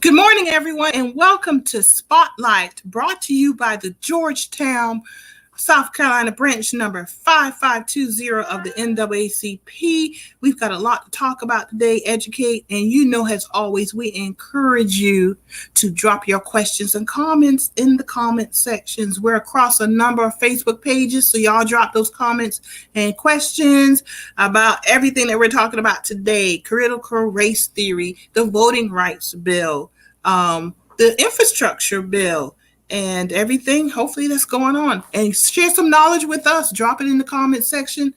Good morning, everyone, and welcome to Spotlight, brought to you by the Georgetown, South Carolina branch number 5520 of the NAACP. We've got a lot to talk about today, educate, and as always, we encourage you to drop your questions and comments in the comment sections. We're across a number of Facebook pages, so y'all drop those comments and questions about everything that we're talking about today: critical race theory, the voting rights bill, the infrastructure bill, and everything hopefully that's going on. And share some knowledge with us. Drop it in the comment section.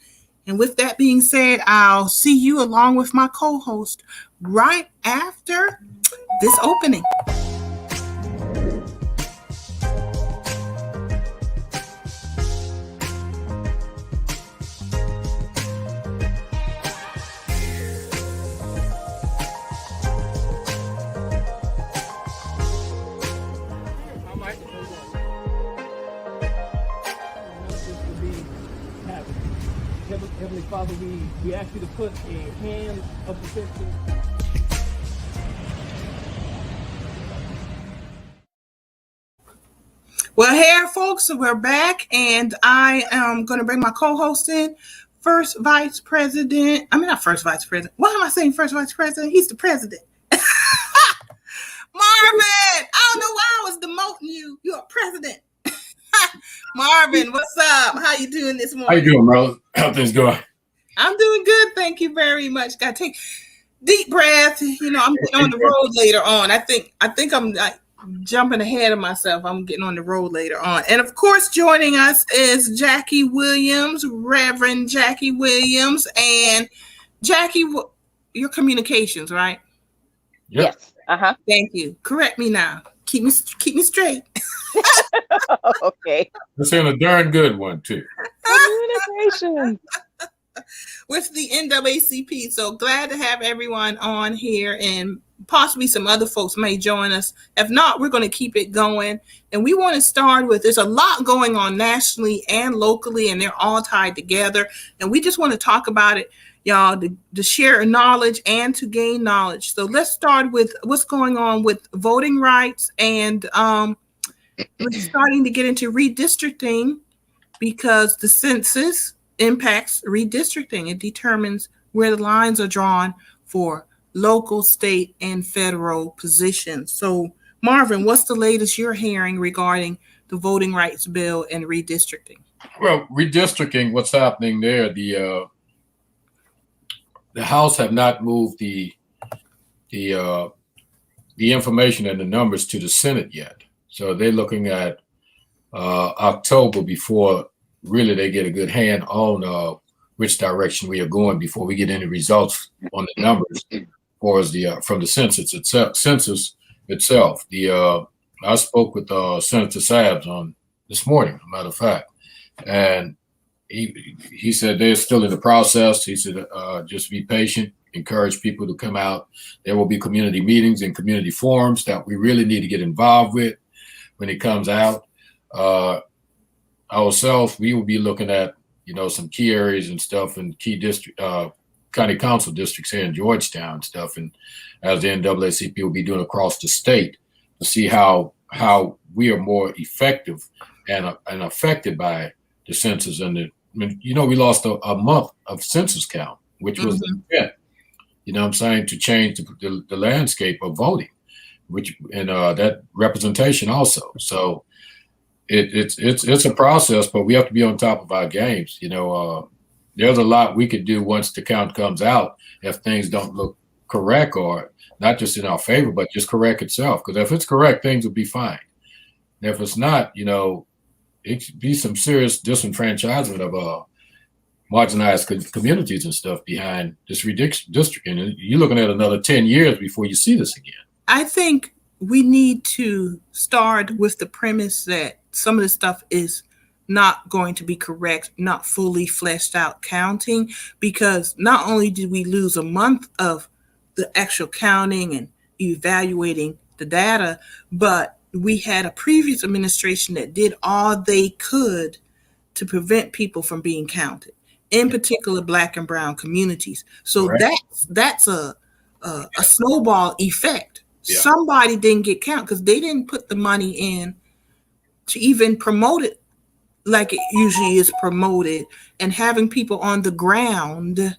And with that being said, I'll see you along with my co-host right after this opening. Heavenly Father, we ask you to put a hand of protection. Well, hey, folks, so we're back, and I am going to bring my co-host in. Not first vice president. Why am I saying first vice president? He's the president. Marvin, I don't know why I was demoting you. You're a president. Marvin, what's up? How you doing this morning? How you doing, bro? How things going? I'm doing good. Thank you very much. Got to take deep breath. I'm getting on the road later on. I think I'm like jumping ahead of myself. I'm getting on the road later on. And of course, joining us is Jackie Williams, Reverend Jackie Williams. And Jackie, your communications, right? Yep. Yes. Uh-huh. Thank you. Correct me now. Keep me straight. Okay. This ain't a darn good one, too. Communication. With the NAACP. So glad to have everyone on here, and possibly some other folks may join us. If not, we're going to keep it going. And we want to start with, there's a lot going on nationally and locally, and they're all tied together. And we just want to talk about it, y'all, to share knowledge and to gain knowledge. So let's start with what's going on with voting rights. And we're starting to get into redistricting, because the census impacts redistricting. It determines where the lines are drawn for local, state, and federal positions. So, Marvin, what's the latest you're hearing regarding the voting rights bill and redistricting? Well, redistricting, what's happening there? The House have not moved the information and the numbers to the Senate yet. So they're looking at October before really they get a good hand on which direction we are going before we get any results on the numbers as from the census itself. I spoke with Senator Sabbs on this morning, as a matter of fact, and he said they're still in the process. He said just be patient, encourage people to come out. There will be community meetings and community forums that we really need to get involved with when it comes out. Ourselves, we will be looking at, some key areas and stuff, and key district, county council districts here in Georgetown and stuff. And as the NAACP will be doing across the state to see how we are more effective and affected by the census. And we lost a month of census count, which was the intent, to change the landscape of voting, and that representation also. So it's a process, but we have to be on top of our games. There's a lot we could do once the count comes out if things don't look correct, or not just in our favor, but just correct itself. Because if it's correct, things will be fine. And if it's not, it could be some serious disenfranchisement of marginalized communities and stuff behind this redistricting. And you're looking at another 10 years before you see this again. I think we need to start with the premise that some of the stuff is not going to be correct, not fully fleshed out counting, because not only did we lose a month of the actual counting and evaluating the data, but we had a previous administration that did all they could to prevent people from being counted, in particular Black and brown communities. So Correct. that's a snowball effect. Yeah. somebody didn't get counted because they didn't put the money in to even promote it like it usually is promoted, and having people on the ground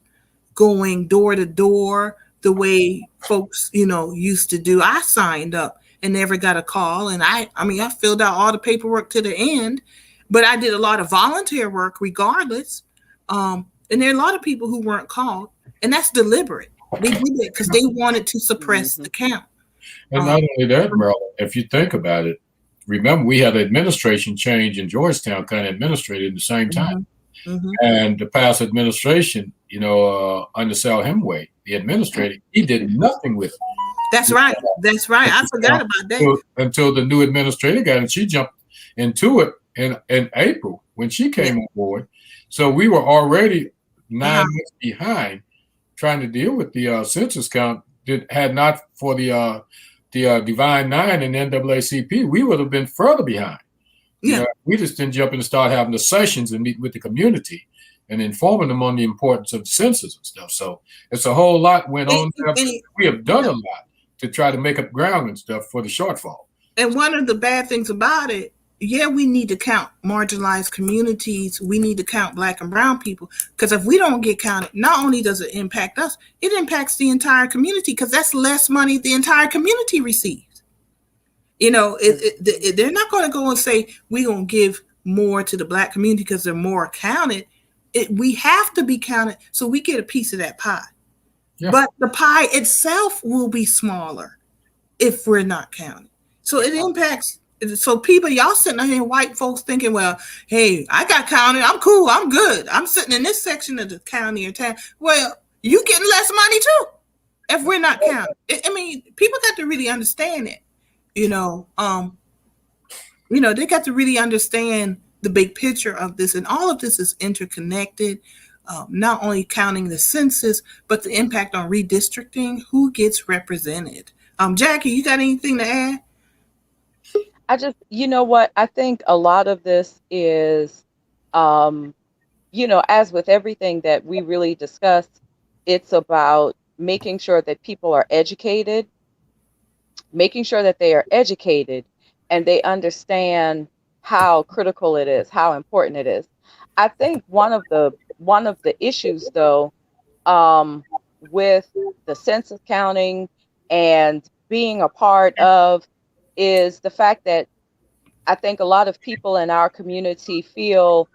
going door to door the way folks, used to do. I signed up and never got a call. And I filled out all the paperwork to the end, but I did a lot of volunteer work regardless. And there are a lot of people who weren't called, and that's deliberate. They did it because they wanted to suppress the count. And not only that, Marilyn, if you think about it, remember we had an administration change in Georgetown, kind of administrated at the same time. Mm-hmm. And the past administration, under Sal Hemway, the administrator, he did nothing with it. That's right. That's right. I forgot about that. Until the new administrator got it. She jumped into it in April when she came on board. So we were already 9 months behind trying to deal with the census count. Had not for the Divine Nine and NAACP, we would have been further behind. Yeah. We just didn't jump in and start having the sessions and meet with the community and informing them on the importance of the census and stuff. So it's a whole lot went on. We have done a lot to try to make up ground and stuff for the shortfall. And one of the bad things about it, we need to count marginalized communities. We need to count Black and brown people, because if we don't get counted, not only does it impact us, it impacts the entire community, because that's less money the entire community receives. They're not going to go and say we're going to give more to the Black community because they're more counted. We have to be counted so we get a piece of that pie. Yeah. But the pie itself will be smaller if we're not counted. So it impacts. So people, y'all sitting here, white folks thinking, well, hey, I got counted. I'm cool. I'm good. I'm sitting in this section of the county or town. Well, you getting less money too if we're not counted. People got to really understand it. They got to really understand the big picture of this, and all of this is interconnected. Not only counting the census, but the impact on redistricting, who gets represented. Jackie, you got anything to add? I think a lot of this is, as with everything that we really discussed, it's about making sure that people are educated, making sure that they are educated and they understand how critical it is, how important it is. I think one of the issues, though, with the census counting and being a part of is the fact that I think a lot of people in our community feel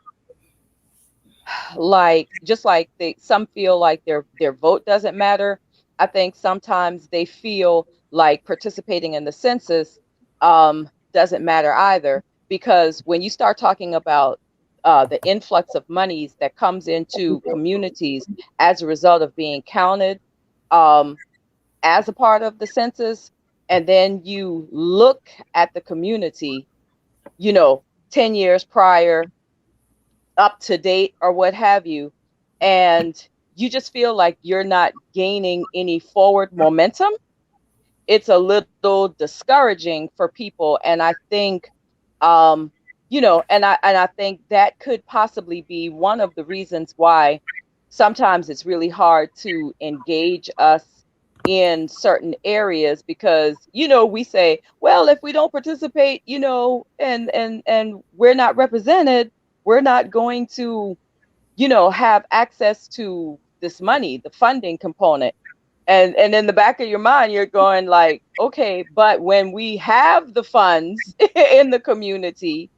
like, just like some feel like their vote doesn't matter. I think sometimes they feel like participating in the census doesn't matter either, because when you start talking about the influx of monies that comes into communities as a result of being counted as a part of the census, and then you look at the community, 10 years prior, up to date or what have you, and you just feel like you're not gaining any forward momentum, it's a little discouraging for people. And I think, and I think that could possibly be one of the reasons why sometimes it's really hard to engage us in certain areas, because, we say, well, if we don't participate, and we're not represented, we're not going to, have access to this money, the funding component. And in the back of your mind, you're going like, okay, but when we have the funds in the community,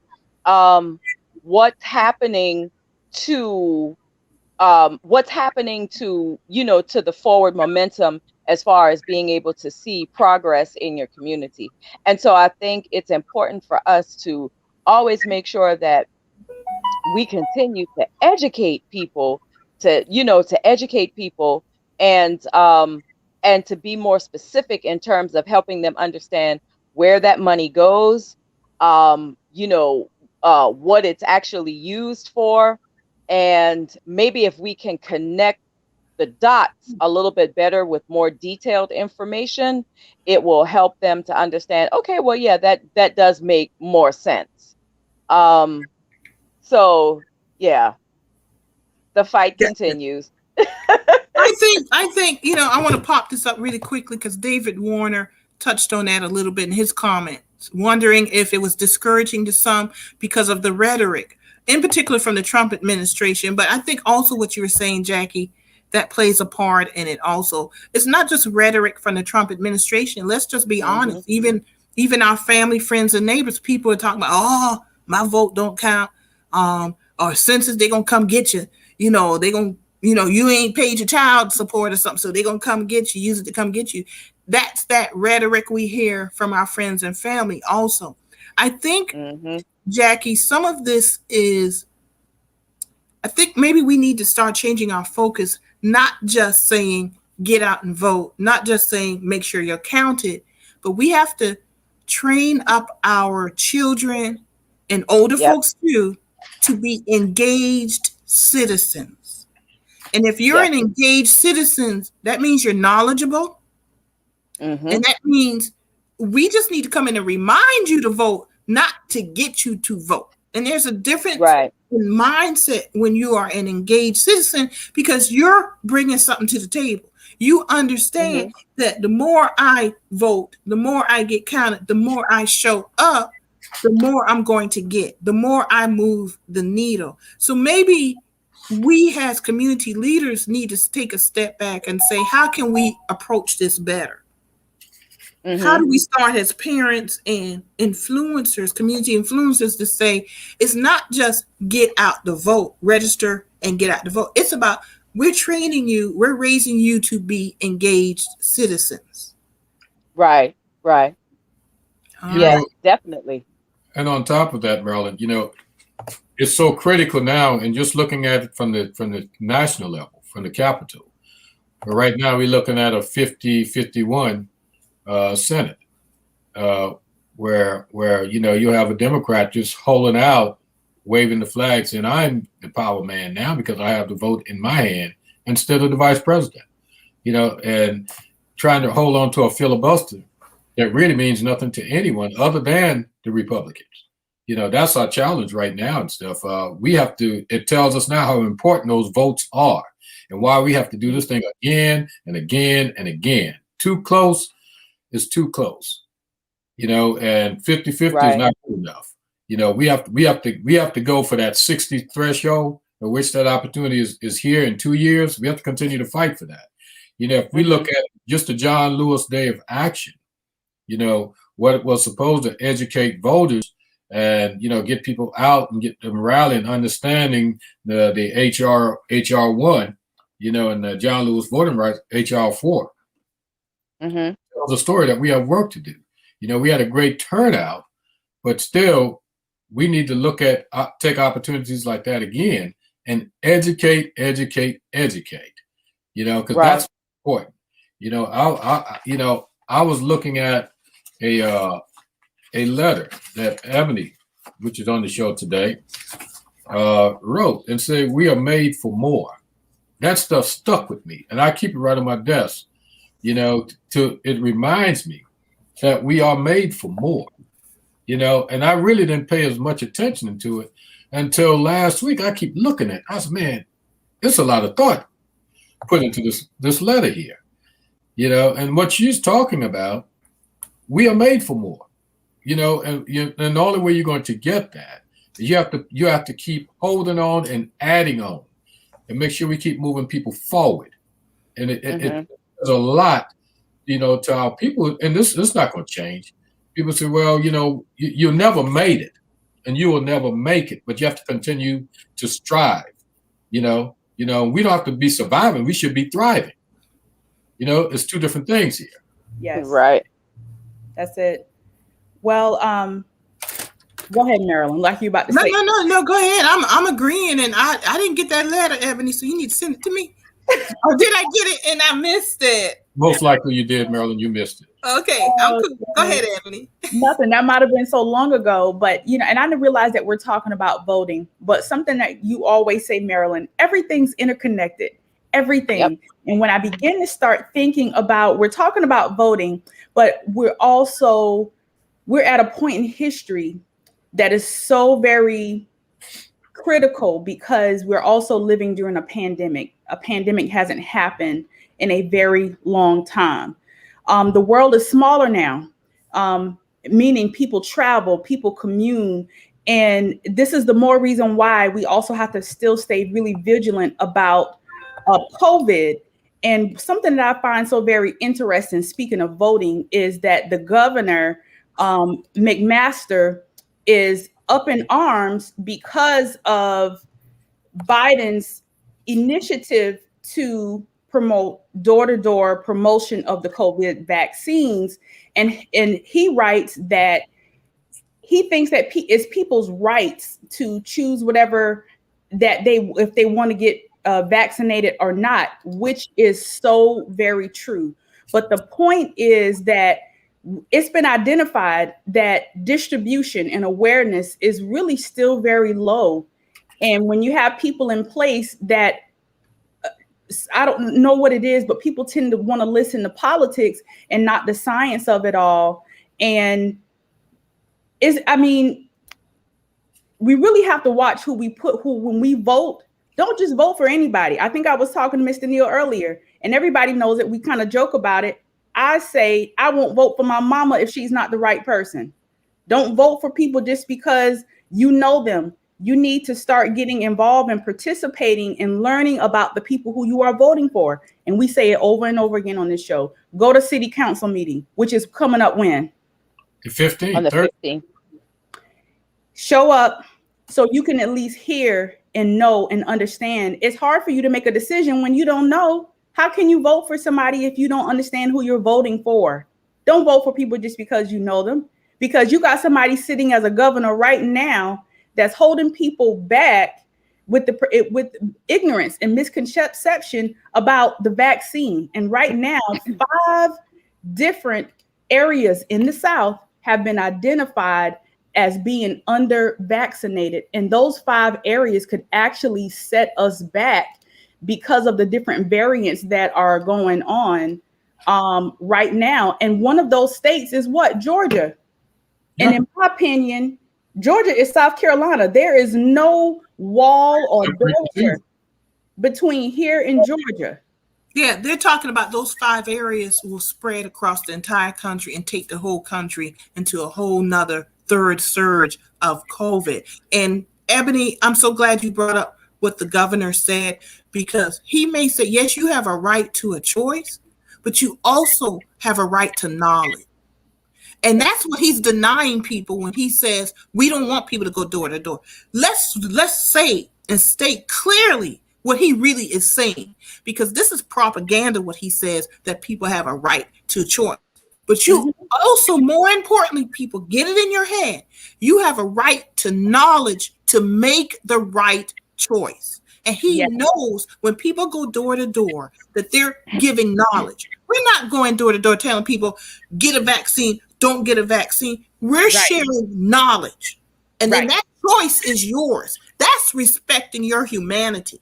what's happening to to the forward momentum as far as being able to see progress in your community. And so I think it's important for us to always make sure that we continue to educate people, and to be more specific in terms of helping them understand where that money goes, what it's actually used for. And maybe if we can connect the dots a little bit better with more detailed information, it will help them to understand, okay, well, yeah, that does make more sense. So yeah, the fight continues. I think, I want to pop this up really quickly because David Warner touched on that a little bit in his comments, wondering if it was discouraging to some because of the rhetoric, in particular from the Trump administration. But I think also what you were saying, Jackie, that plays a part in it also. It's not just rhetoric from the Trump administration. Let's just be honest. Even our family, friends, and neighbors, people are talking about, oh, my vote don't count. Or census, they're gonna come get you. You know, they gonna, you ain't paid your child support or something, so they're gonna come get you, use it to come get you. That's that rhetoric we hear from our friends and family also. I think, Jackie, some of this is, I think maybe we need to start changing our focus, not just saying get out and vote, not just saying make sure you're counted, but we have to train up our children and older folks too to be engaged citizens. And if you're an engaged citizen, that means you're knowledgeable. And that means we just need to come in and remind you to vote, not to get you to vote. And there's a difference in mindset when you are an engaged citizen, because you're bringing something to the table. You understand that the more I vote, the more I get counted, the more I show up, the more I'm going to get, the more I move the needle. So maybe we as community leaders need to take a step back and say, how can we approach this better? How do we start as parents and influencers, community influencers, to say it's not just get out the vote, register and get out the vote. It's about we're training you, we're raising you to be engaged citizens. Right. Definitely. And on top of that, Marilyn, it's so critical now, and just looking at it from the national level, from the Capitol. But right now we're looking at a 50-51 Senate, where you have a Democrat just holding out, waving the flag, saying I'm the power man now because I have the vote in my hand instead of the vice president, and trying to hold on to a filibuster that really means nothing to anyone other than the Republicans. That's our challenge right now and stuff. It tells us now how important those votes are and why we have to do this thing again and again and again. Too close is too close, and 50-50 is not good enough. We have to go for that 60 threshold, of which that opportunity is here in 2 years. We have to continue to fight for that. If we look at just the John Lewis Day of Action, what it was supposed to educate voters and, get people out and get them rallying, understanding the HR 1, and the John Lewis Voting Rights HR 4. It was a story that we have work to do. We had a great turnout, but still we need to take opportunities like that again and educate, because that's important. I was looking at a letter that Ebony, which is on the show today, wrote and said, we are made for more. That stuff stuck with me, and I keep it right on my desk. It reminds me that we are made for more, and I really didn't pay as much attention to it until last week. I keep looking at it. I said, man, it's a lot of thought put into this letter here, and what she's talking about, we are made for more, and the only way you're going to get that is you have to keep holding on and adding on and make sure we keep moving people forward. And there's a lot, to our people, and this is not going to change. People say, well, you never made it and you will never make it, but you have to continue to strive. We don't have to be surviving. We should be thriving. It's two different things here. Yes. Right. That's it. Well, go ahead, Marilyn. Like you about to say. No. Go ahead. I'm agreeing, and I didn't get that letter, Ebony. So you need to send it to me. Or did I get it and I missed it? Most likely you did, Marilyn. You missed it. Okay. Go ahead, Ebony. Nothing. That might have been so long ago, but and I didn't realize that we're talking about voting. But something that you always say, Marilyn, everything's interconnected. Everything. Yep. And when I begin to start thinking about, we're talking about voting, but we're at a point in history that is so very critical because we're also living during a pandemic. A pandemic hasn't happened in a very long time. The world is smaller now, meaning people travel, people commune. And this is the more reason why we also have to still stay really vigilant about COVID. And something that I find so very interesting, speaking of voting, is that the governor, McMaster, is up in arms because of Biden's initiative to promote door-to-door promotion of the COVID vaccines. And he writes that he thinks that it's people's rights to choose whatever that if they want to get vaccinated or not, which is so very true. But the point is that it's been identified that distribution and awareness is really still very low. And when you have people in place that, I don't know what it is, but people tend to want to listen to politics and not the science of it all. And we really have to watch who when we vote. Don't just vote for anybody. I think I was talking to Mr. Neal earlier, and everybody knows it. We kind of joke about it. I say I won't vote for my mama if she's not the right person. Don't vote for people just because you know them. You need to start getting involved and participating and learning about the people who you are voting for. And we say it over and over again on this show. Go to city council meeting, which is coming up when? The 15th. On the 15th. Show up so you can at least hear and know and understand. It's hard for you to make a decision when you don't know. How can you vote for somebody if you don't understand who you're voting for? Don't vote for people just because you know them, because you got somebody sitting as a governor right now that's holding people back with ignorance and misconception about the vaccine. And right now, 5 different areas in the South have been identified as being under vaccinated. And those 5 areas could actually set us back because of the different variants that are going on right now. And one of those states is what? Georgia. Yeah. And in my opinion, Georgia is South Carolina. There is no wall or border between here and Georgia. Yeah, they're talking about those 5 areas will spread across the entire country and take the whole country into a whole nother third surge of COVID. And Ebony, I'm so glad you brought up what the governor said, because he may say, yes, you have a right to a choice, but you also have a right to knowledge. And that's what he's denying people when he says, we don't want people to go door to door. Let's say and state clearly what he really is saying, because this is propaganda, what he says, that people have a right to choice. But you also, more importantly, people, get it in your head. You have a right to knowledge to make the right choice. And he knows when people go door to door that they're giving knowledge. We're not going door to door telling people, get a vaccine, don't get a vaccine. We're sharing knowledge. And then that choice is yours. That's respecting your humanity.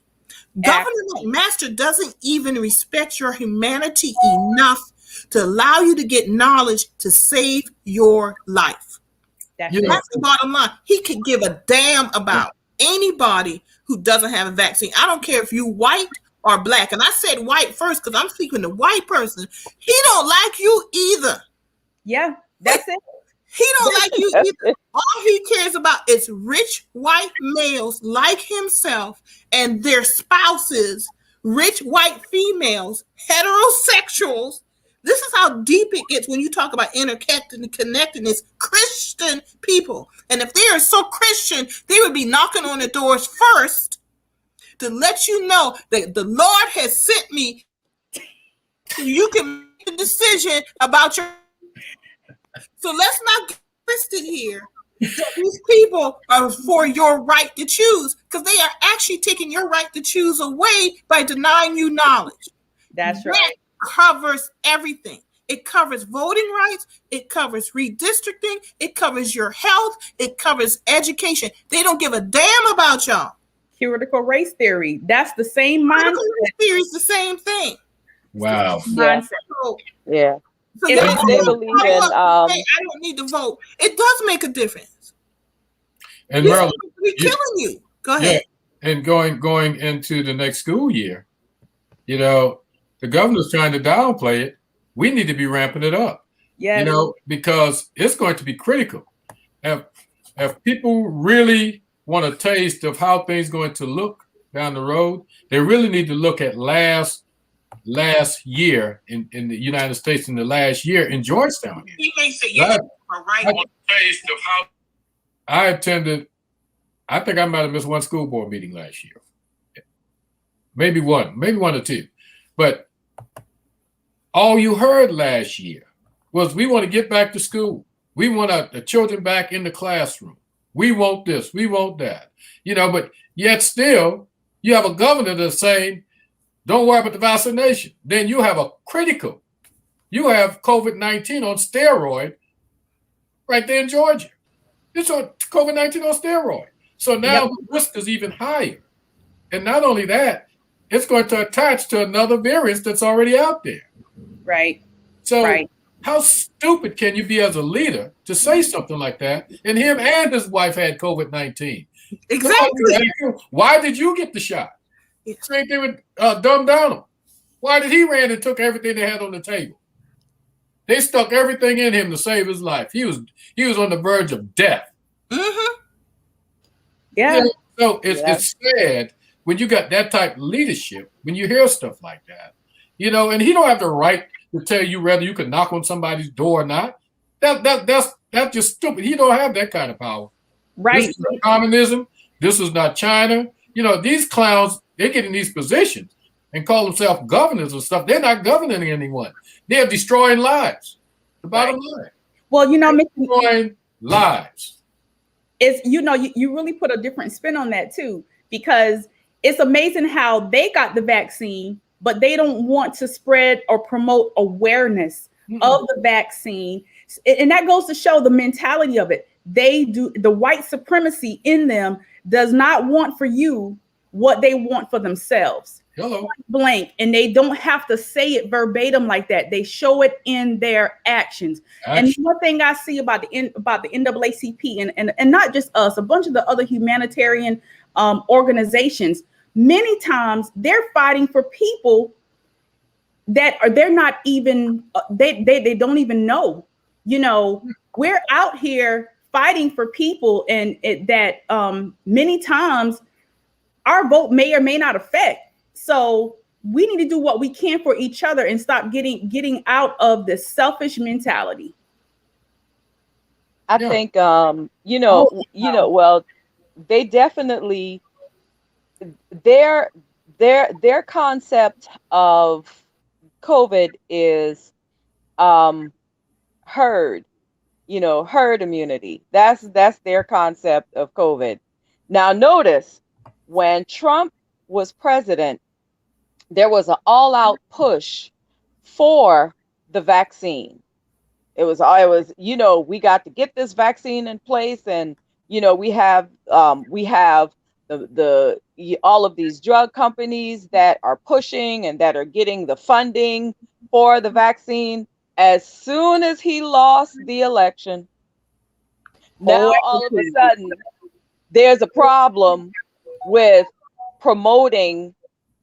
Governor McMaster doesn't even respect your humanity enough to allow you to get knowledge to save your life. That's the bottom line. He could give a damn about anybody who doesn't have a vaccine. I don't care if you white or black. And I said white first because I'm speaking to white person. He don't like you either. Yeah, that's it. He don't like you either. All he cares about is rich white males like himself and their spouses, rich white females, heterosexuals. This is how deep it gets when you talk about interconnectedness, Christian people. And if they are so Christian, they would be knocking on the doors first to let you know that the Lord has sent me so you can make a decision about your. So let's not get twisted here. These people are for your right to choose, because they are actually taking your right to choose away by denying you knowledge. That's right. That covers everything. It covers voting rights. It covers redistricting. It covers your health. It covers education. They don't give a damn about y'all. Critical race theory. That's the same mindset. Critical race theory is the same thing. Wow. Yeah. So they believe in. I don't need to vote. It does make a difference. And Maryland, we're killing you. Go ahead. Yeah. And going into the next school year, you know, the governor's trying to downplay it, we need to be ramping it up. Yes. Because it's going to be critical. If people really want a taste of how things going to look down the road, they really need to look at last year in the United States, in the last year in Georgetown. He may say yes, right. Taste of how I attended. I think I might have missed one school board meeting last year. Maybe one or two. But all you heard last year was, we want to get back to school. We want the children back in the classroom. We want this, we want that. But yet still, you have a governor that's saying, don't worry about the vaccination. Then you have you have COVID-19 on steroid right there in Georgia. It's on COVID-19 on steroid. So now the risk is even higher. And not only that, it's going to attach to another variant that's already out there. Right. So how stupid can you be as a leader to say something like that? And him and his wife had COVID-19. Exactly. Why did you get the shot? Same thing with Dumb Donald. Why did he ran and took everything they had on the table? They stuck everything in him to save his life. He was on the verge of death. Mm-hmm. Yeah. So it's sad when you got that type of leadership, when you hear stuff like that, and he don't have the right to tell you whether you can knock on somebody's door or not. That's just stupid. He don't have that kind of power. Right. This is not communism. This is not China. These clowns, they get in these positions and call themselves governors and stuff. They're not governing anyone. They're destroying lives. The bottom line. Well, destroying lives. It's you really put a different spin on that too, because it's amazing how they got the vaccine, but they don't want to spread or promote awareness of the vaccine. And that goes to show the mentality of it. The white supremacy in them does not want for you what they want for themselves. Hello. Blank. And they don't have to say it verbatim like that. They show it in their actions. And one thing I see about the NAACP and not just us, a bunch of the other humanitarian organizations, many times they're fighting for people that they're not even they don't even know. We're out here fighting for people that many times our vote may or may not affect. So we need to do what we can for each other and stop getting out of this selfish mentality. I think well, they definitely their concept of COVID is herd immunity. That's their concept of COVID. Now notice, when Trump was president, there was an all-out push for the vaccine. It was we got to get this vaccine in place, and we have the all of these drug companies that are pushing and that are getting the funding for the vaccine. As soon as he lost the election, now all of a sudden there's a problem with promoting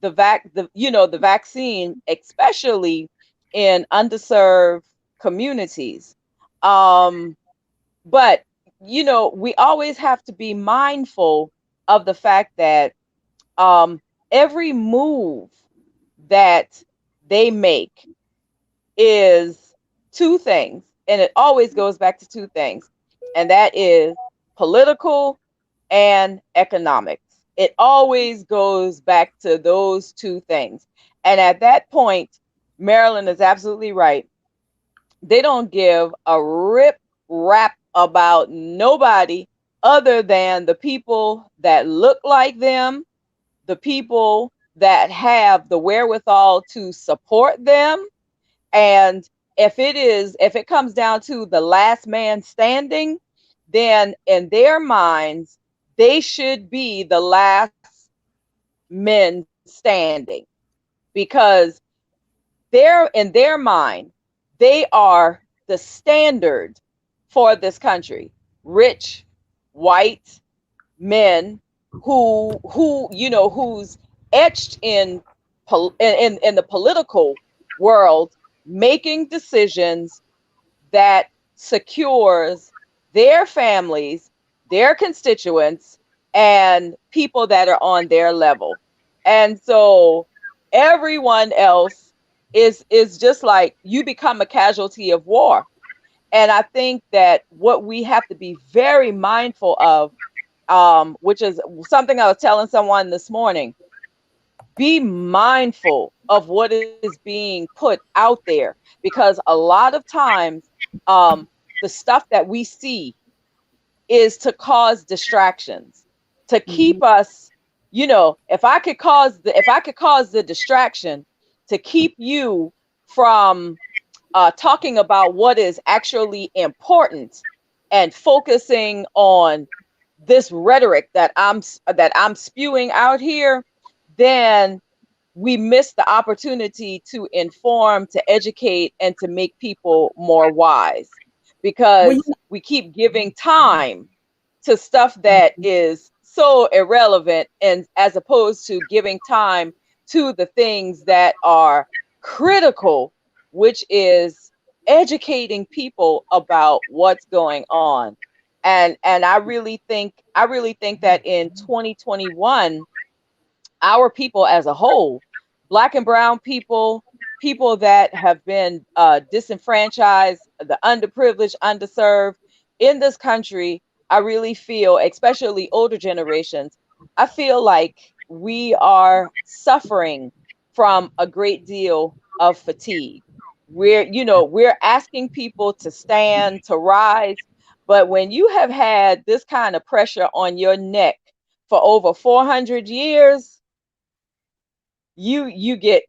the vaccine, especially in underserved communities. But we always have to be mindful of the fact that every move that they make is two things, and it always goes back to two things, and that is political and economics. It always goes back to those two things. And at that point, Marilyn is absolutely right. They don't give a rip rap about nobody other than the people that look like them, the people that have the wherewithal to support them. And if it comes down to the last man standing, then in their minds, they should be the last men standing, because in their mind, they are the standard for this country. Rich, white men who's etched in the political world making decisions that secures their families, their constituents, and people that are on their level. And so everyone else is just like, you become a casualty of war. And I think that what we have to be very mindful of, which is something I was telling someone this morning, be mindful of what is being put out there, because a lot of times the stuff that we see is to cause distractions, to keep us, you know, if I could cause the distraction to keep you from talking about what is actually important and focusing on this rhetoric that I'm spewing out here, then we miss the opportunity to inform, to educate, and to make people more wise, because we keep giving time to stuff that is so irrelevant, and as opposed to giving time to the things that are critical, which is educating people about what's going on. And I really think that in 2021, our people as a whole, Black and brown people, people that have been disenfranchised, the underprivileged, underserved in this country, I really feel, especially older generations, I feel like we are suffering from a great deal of fatigue. We're asking people to stand, to rise, but when you have had this kind of pressure on your neck for over 400 years, you get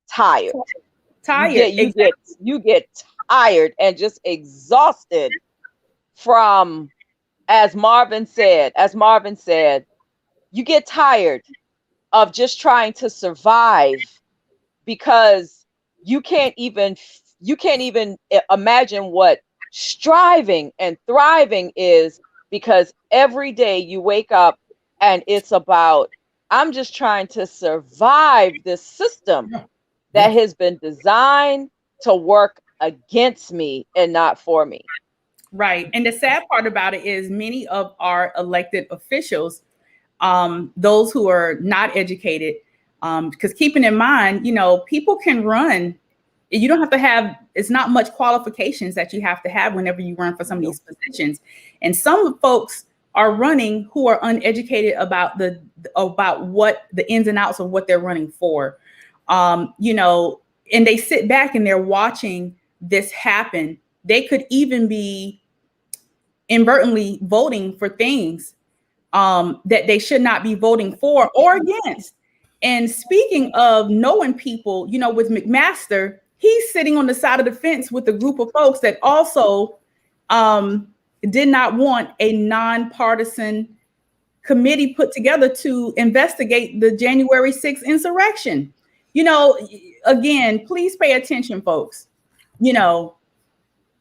tired. You get tired and just exhausted from, as Marvin said, you get tired of just trying to survive, because you can't even imagine what striving and thriving is, because every day you wake up and it's about, I'm just trying to survive this system that has been designed to work against me and not for me. Right. And the sad part about it is many of our elected officials, those who are not educated, because keeping in mind, you know, people can run. You don't have to have, it's not much qualifications that you have to have whenever you run for some of these positions. And some folks are running who are uneducated about what the ins and outs of what they're running for. You know, and they sit back and they're watching this happen. They could even be inadvertently voting for things that they should not be voting for or against. And speaking of knowing people, you know, with McMaster, he's sitting on the side of the fence with a group of folks that also did not want a nonpartisan committee put together to investigate the January 6th insurrection. You know, again, please pay attention, folks. You know,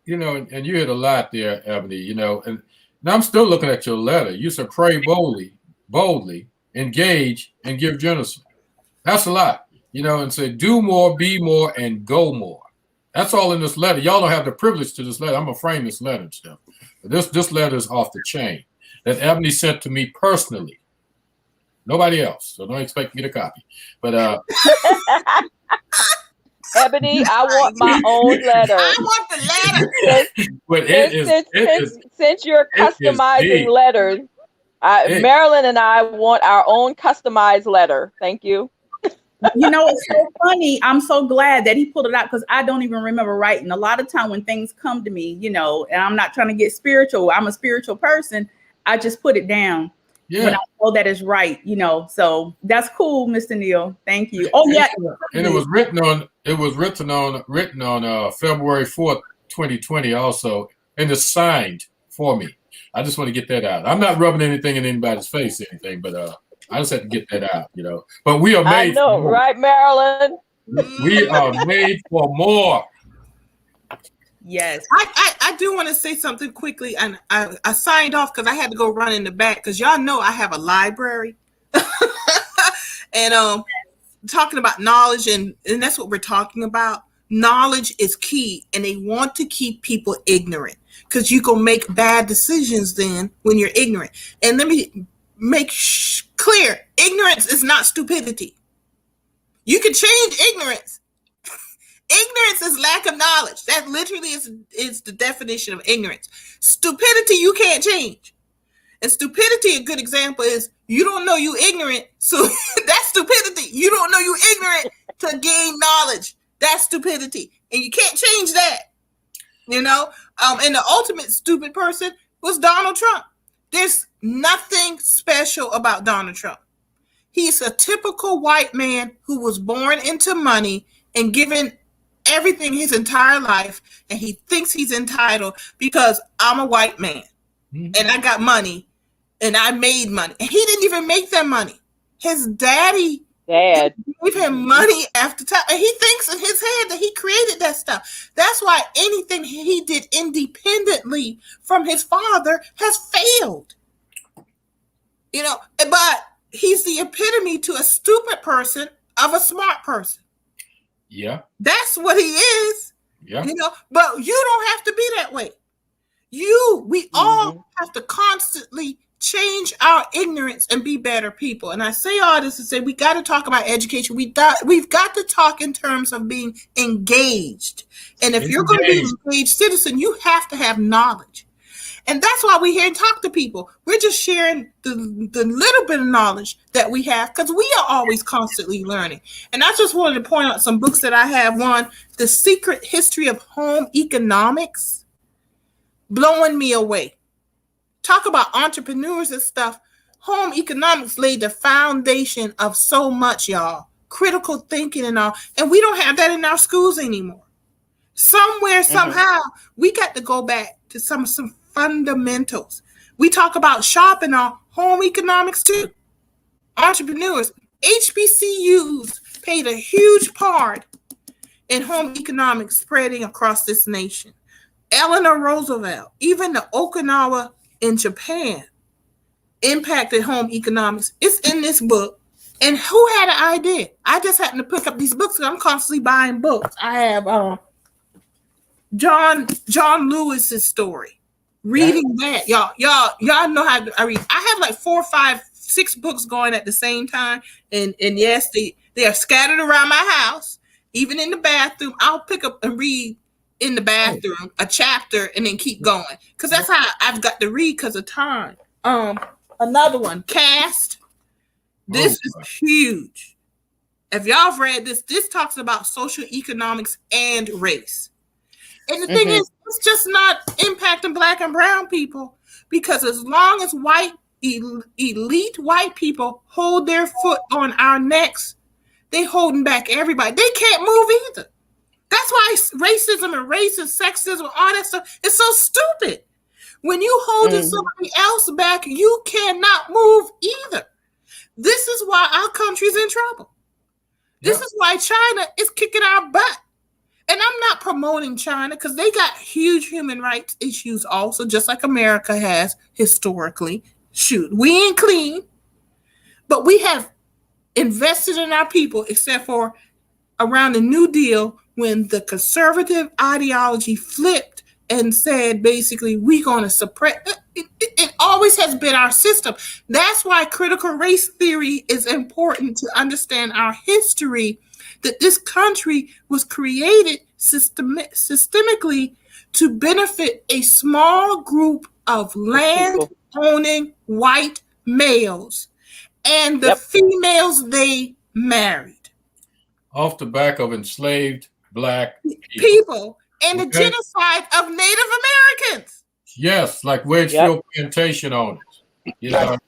and you hit a lot there, Ebony, you know, and I'm still looking at your letter. You said pray boldly, engage, and give generously. That's a lot, you know, and say do more, be more, and go more. That's all in this letter. Y'all don't have the privilege to this letter. I'm gonna frame this letter and stuff. But this letter is off the chain that Ebony sent to me personally. Nobody else, so don't expect me to copy. But Ebony, I want my own letter. I want the but since you're customizing letters, Marilyn and I want our own customized letter. Thank you. You know, it's so funny. I'm so glad that he pulled it out, because I don't even remember writing. A lot of time when things come to me, you know, and I'm not trying to get spiritual, I'm a spiritual person, I just put it down when I know that is right, you know. So that's cool, Mr. Neal. Thank you. Oh yeah. And it was written on February 4th, 2020 also, and it's signed for me. I just want to get that out. I'm not rubbing anything in anybody's face or anything, but I just had to get that out, you know. But we are made. I know, for more. Right, Marilyn? We are made for more. Yes. I do want to say something quickly, and I signed off because I had to go run in the back, because y'all know I have a library. And talking about knowledge, and that's what we're talking about. knowledge is key, and they want to keep people ignorant because you can make bad decisions then when you're ignorant. And let me make clear, ignorance is not stupidity. You can change ignorance. Ignorance is lack of knowledge. That literally is the definition of ignorance. Stupidity you can't change. And stupidity, a good example is you don't know you ignorant, so that's stupidity. You don't know you ignorant to gain knowledge. That's stupidity. And you can't change that. And the ultimate stupid person was Donald Trump. There's nothing special about Donald Trump. He's a typical white man who was born into money and given everything his entire life, and he thinks he's entitled because I'm a white man and I got money and I made money. And he didn't even make that money. His dad gave him money after time, and he thinks in his head that he created that stuff. That's why anything he did independently from his father has failed. But he's the epitome to a stupid person of a smart person. Yeah. That's what he is. Yeah. But you don't have to be that way. We all have to constantly change our ignorance and be better people. And I say all this to say we got to talk about education. We've got to talk in terms of being engaged. And if you're going to be an engaged citizen, you have to have knowledge. And that's why we're here and talk to people. We're just sharing the little bit of knowledge that we have because we are always constantly learning. And I just wanted to point out some books that I have. One, The Secret History of Home Economics, blowing me away. Talk about entrepreneurs and stuff. Home economics laid the foundation of so much, y'all. Critical thinking and all. And we don't have that in our schools anymore. Somewhere, somehow, we got to go back to some fundamentals. We talk about shopping on home economics too. Entrepreneurs, HBCUs played a huge part in home economics spreading across this nation. Eleanor Roosevelt, even the Okinawa in Japan impacted home economics. It's in this book. And who had an idea? I just happened to pick up these books because I'm constantly buying books. I have John Lewis's story. Reading that, y'all know how I read. I have like 4, 5, 6 books going at the same time, and yes, they are scattered around my house, even in the bathroom. I'll pick up and read in the bathroom a chapter and then keep going because that's how I've got to read because of time. Another one, Cast. This is huge. If y'all have read this talks about social economics and race. And the thing is, it's just not impacting Black and brown people because as long as elite white people hold their foot on our necks, they holding back everybody. They can't move either. That's why racism and racist sexism, all that stuff is so stupid. When you holding somebody else back, you cannot move either. This is why our country's in trouble. This is why China is kicking our butt. And I'm not promoting China because they got huge human rights issues also, just like America has historically. Shoot, we ain't clean, but we have invested in our people, except for around the New Deal when the conservative ideology flipped and said, basically, we're going to suppress. It always has been our system. That's why critical race theory is important to understand our history, that this country was created systemically to benefit a small group of land-owning white males and the females they married. Off the back of enslaved Black people and the genocide of Native Americans. Yes, like Wedgefield plantation owners. We're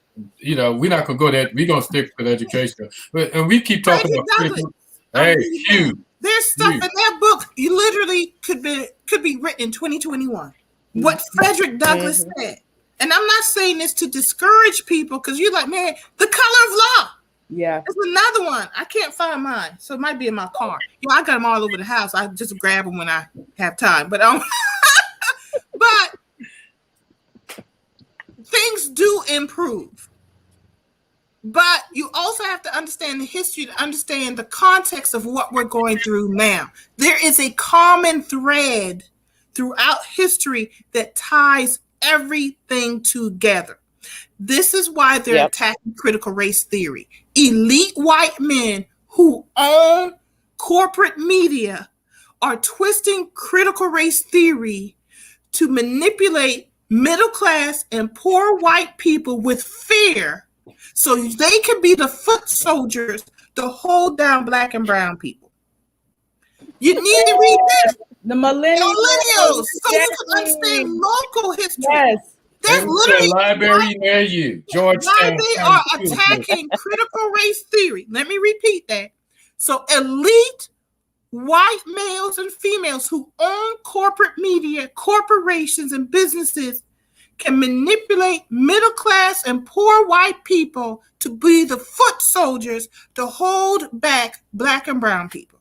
not gonna go there. We're gonna stick with education, and we keep talking about critical. Hey, huge. There's stuff in that book you literally could be written in 2021. What Frederick Douglass said, and I'm not saying this to discourage people because you're like, man, the color of law. Yeah, there's another one. I can't find mine, so it might be in my car. I got them all over the house. I just grab them when I have time. But but things do improve. But you also have to understand the history to understand the context of what we're going through now. There is a common thread throughout history that ties everything together. This is why they're attacking critical race theory. Elite white men who own corporate media are twisting critical race theory to manipulate middle class and poor white people with fear so they can be the foot soldiers to hold down black and brown people. You need to read this. The millennials. So you can understand local history. Yes. That's literally library near you. Georgetown. Why they are attacking critical race theory. Let me repeat that. So elite white males and females who own corporate media, corporations, and businesses can manipulate middle class and poor white people to be the foot soldiers to hold back black and brown people.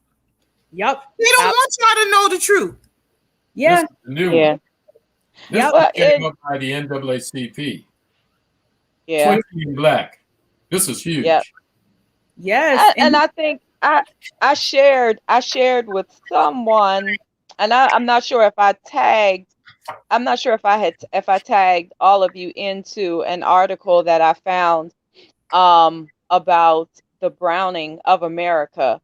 Yep. They don't want y'all to know the truth. Yeah. This is the new one. This came up by the NAACP. Yeah. 20 black. This is huge. Yep. Yes. And I think I shared with someone, and I'm not sure if I tagged. I'm not sure if I tagged all of you into an article that I found about the browning of America.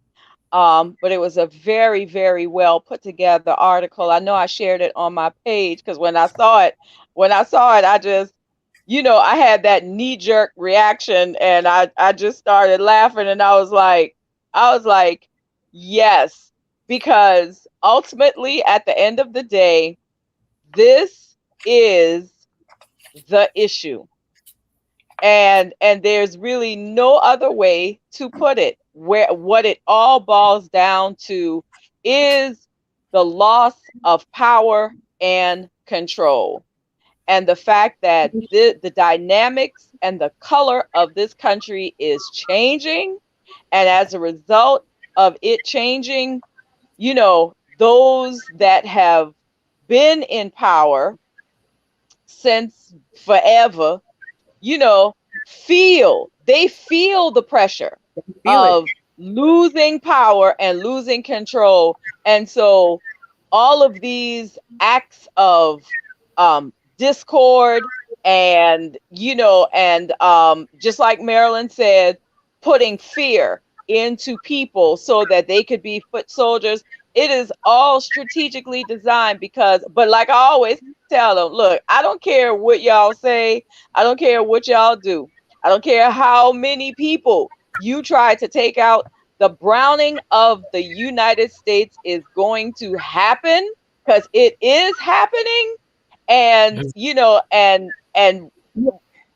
But it was a very, very well put together article. I know I shared it on my page because when I saw it, I just, I had that knee-jerk reaction and I just started laughing and I was like, yes, because ultimately at the end of the day, this is the issue. And there's really no other way to put it. What it all boils down to is the loss of power and control. And the fact that the dynamics and the color of this country is changing. And as a result of it changing, those that have been in power since forever, feel the pressure of losing power and losing control. And so all of these acts of discord and, just like Marilyn said, putting fear into people so that they could be foot soldiers. It is all strategically designed but like I always tell them, look, I don't care what y'all say. I don't care what y'all do. I don't care how many people you try to take out. The browning of the United States is going to happen because it is happening. And, and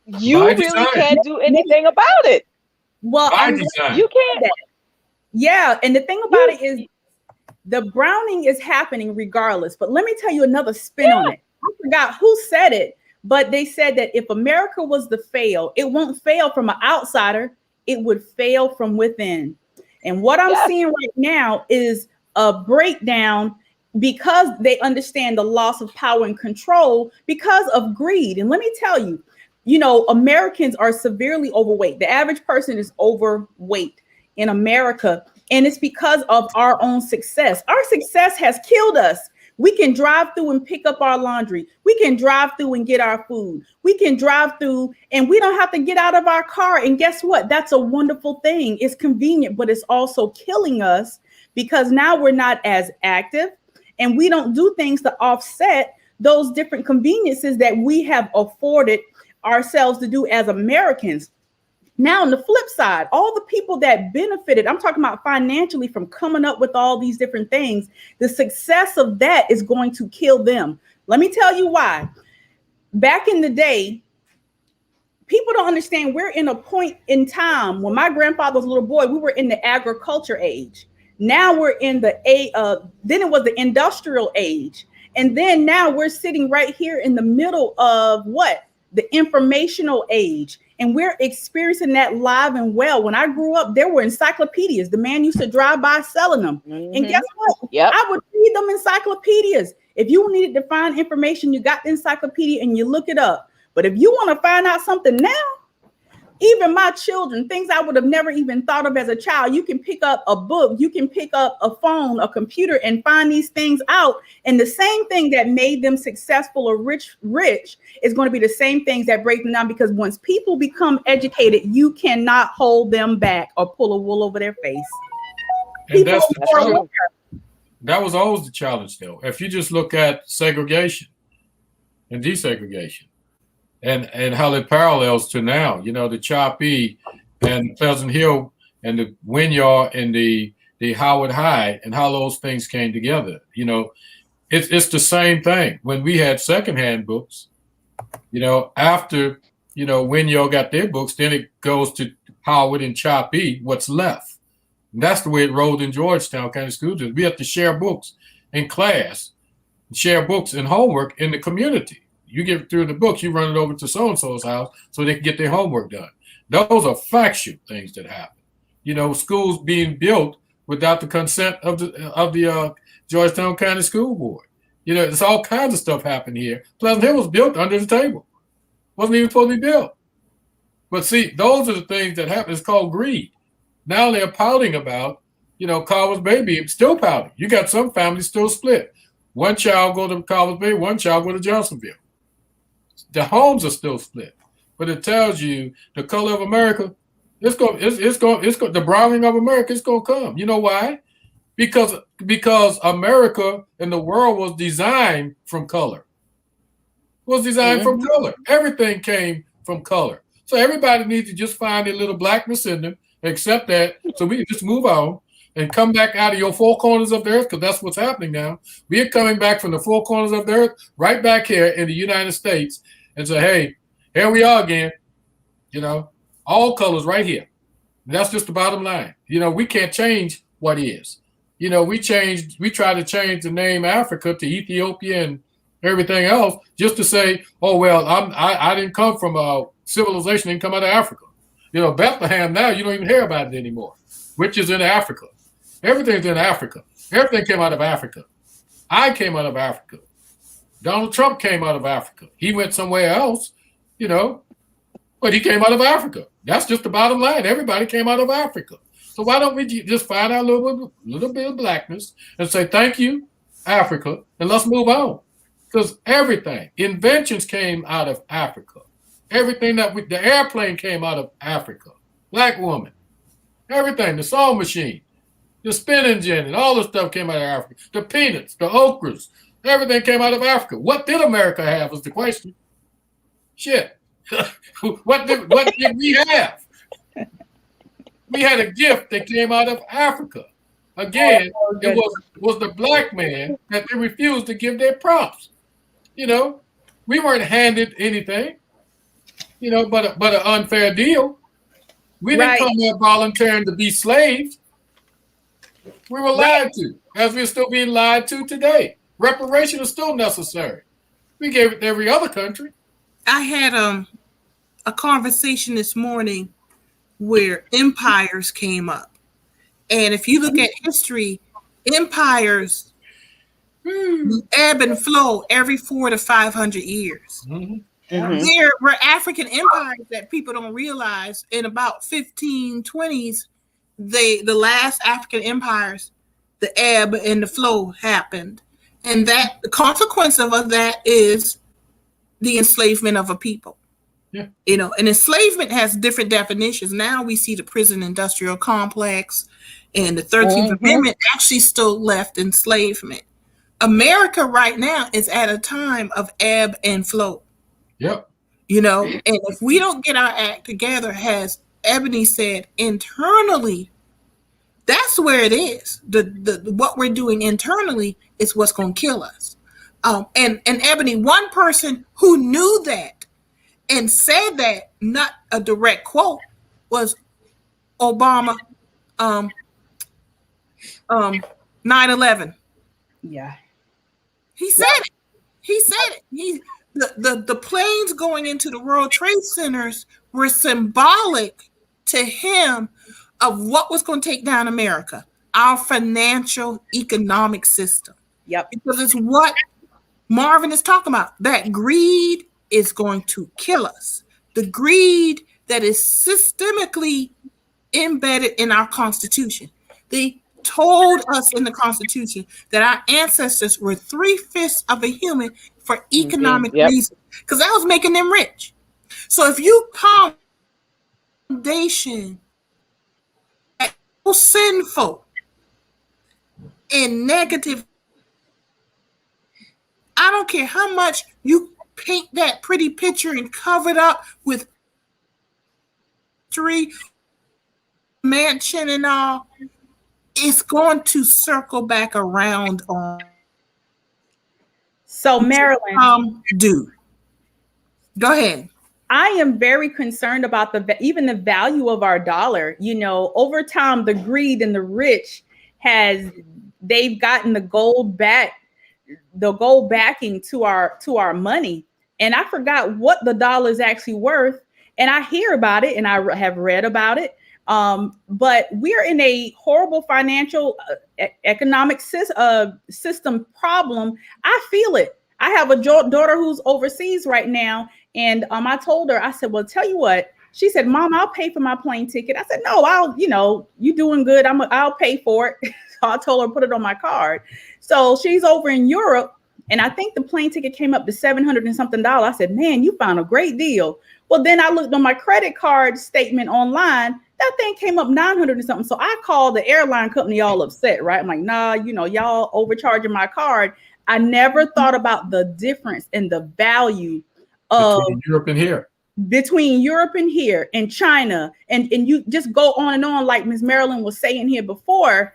you really can't do anything about it. Well, you can't. Yeah. And the thing about it is the browning is happening regardless. But let me tell you another spin on it. I forgot who said it, but they said that if America was to fail, it won't fail from an outsider. It would fail from within. And what I'm seeing right now is a breakdown because they understand the loss of power and control because of greed. And let me tell you, Americans are severely overweight. The average person is overweight in America. And it's because of our own success. Our success has killed us. We can drive through and pick up our laundry. We can drive through and get our food. We can drive through and we don't have to get out of our car. And guess what? That's a wonderful thing. It's convenient, but it's also killing us because now we're not as active and we don't do things to offset those different conveniences that we have afforded ourselves to do as Americans. Now, on the flip side, all the people that benefited, I'm talking about financially from coming up with all these different things, the success of that is going to kill them. Let me tell you why. Back in the day, people don't understand we're in a point in time when my grandfather was a little boy, we were in the agriculture age. Now we're in the then it was the industrial age. And then now we're sitting right here in the middle of what? The informational age. And we're experiencing that live and well. When I grew up, there were encyclopedias. The man used to drive by selling them. Mm-hmm. And guess what? Yep. I would read them encyclopedias. If you needed to find information, you got the encyclopedia and you look it up. But if you want to find out something now, even my children, things I would have never even thought of as a child. You can pick up a book, you can pick up a phone, a computer, and find these things out. And the same thing that made them successful or rich is going to be the same things that break them down, because once people become educated, you cannot hold them back or pull a wool over their face. And that's the challenge. That was always the challenge, though. If you just look at segregation and desegregation, and how it parallels to now, you know, the Choppy and Pleasant Hill and the Wynyard and the Howard High, and how those things came together. You know, it's the same thing. When we had secondhand books, you know, after, you know, Wynyard got their books, then it goes to Howard and Choppy, what's left. And that's the way it rolled in Georgetown County School District. We have to share books in class, share books and homework in the community. You get through the books, you run it over to so-and-so's house so they can get their homework done. Those are factual things that happen. You know, schools being built without the consent of the Georgetown County School Board. You know, it's all kinds of stuff happened here. Pleasant Hill was built under the table. Wasn't even supposed to be built. But see, those are the things that happen. It's called greed. Now they're pouting about, you know, Carver's Bay still pouting. You got some families still split. One child go to Carver's Bay, one child go to Johnsonville. The homes are still split, but it tells you the color of America. It's going. The browning of America is going to come. You know why? Because America and the world was designed from color. Was designed from color. Everything came from color. So everybody needs to just find a little blackness in them, accept that, so we can just move on and come back out of your four corners of the earth, because that's what's happening now. We are coming back from the four corners of the earth, right back here in the United States, and say, hey, here we are again. You know, all colors right here. And that's just the bottom line. You know, we can't change what is. You know, we tried to change the name Africa to Ethiopia and everything else just to say, oh, well, I didn't come from civilization, didn't come out of Africa. You know, Bethlehem now, you don't even hear about it anymore, which is in Africa. Everything's in Africa. Everything came out of Africa. I came out of Africa. Donald Trump came out of Africa. He went somewhere else, you know, but he came out of Africa. That's just the bottom line. Everybody came out of Africa. So why don't we just find our little bit of blackness and say, thank you, Africa, and let's move on. Because everything, inventions came out of Africa. Everything the airplane came out of Africa. Black woman. Everything, the sewing machine, the spin engine, and all the stuff came out of Africa. The peanuts, the okras, everything came out of Africa. What did America have is the question. Shit. What did we have? We had a gift that came out of Africa. Again, it was the black man that they refused to give their props. You know, we weren't handed anything, you know, but an unfair deal. We didn't come there volunteering to be slaves. We were lied to, as we're still being lied to today. Reparation is still necessary. We gave it to every other country. I had a conversation this morning where empires came up. And if you look at history, empires ebb and flow every 400 to 500 years. Mm-hmm. There were African empires that people don't realize. In about 1520s, the last African empires, the ebb and the flow happened. And that the consequence of that is the enslavement of a people. Yeah. You know, and enslavement has different definitions. Now we see the prison industrial complex, and the 13th Amendment actually still left enslavement. America right now is at a time of ebb and flow. Yep. You know, and if we don't get our act together, as Ebony said, internally, that's where it is. The what we're doing internally is what's going to kill us. And Ebony, one person who knew that and said that, not a direct quote, was Obama. 9/11. Yeah. He said it. He said it. The planes going into the World Trade Centers were symbolic to him of what was going to take down America, our financial economic system. Yep. Because it's what Marvin is talking about. That greed is going to kill us. The greed that is systemically embedded in our Constitution. They told us in the Constitution that our ancestors were 3/5 of a human for economic reasons, because that was making them rich. So if you foundation sinful and negative, I don't care how much you paint that pretty picture and cover it up with three mansion and all, it's going to circle back around on. So Marilyn, go ahead. I am very concerned about even the value of our dollar. You know, over time, the greed and the rich they've gotten the gold backing to our money. And I forgot what the dollar is actually worth. And I hear about it and I have read about it. But we're in a horrible financial economic system problem. I feel it. I have a daughter who's overseas right now. And I told her, I said, well, tell you what. She said, Mom, I'll pay for my plane ticket. I said, no, you doing good. I'll pay for it. So I told her, put it on my card. So she's over in Europe. And I think the plane ticket came up to $700 and something. I said, man, you found a great deal. Well, then I looked on my credit card statement online. That thing came up $900 and something. So I called the airline company all upset, right? I'm like, nah, y'all overcharging my card. I never thought about the difference in the value of between Europe and here and China. And you just go on and on, like Ms. Marilyn was saying here before,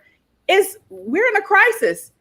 we're in a crisis.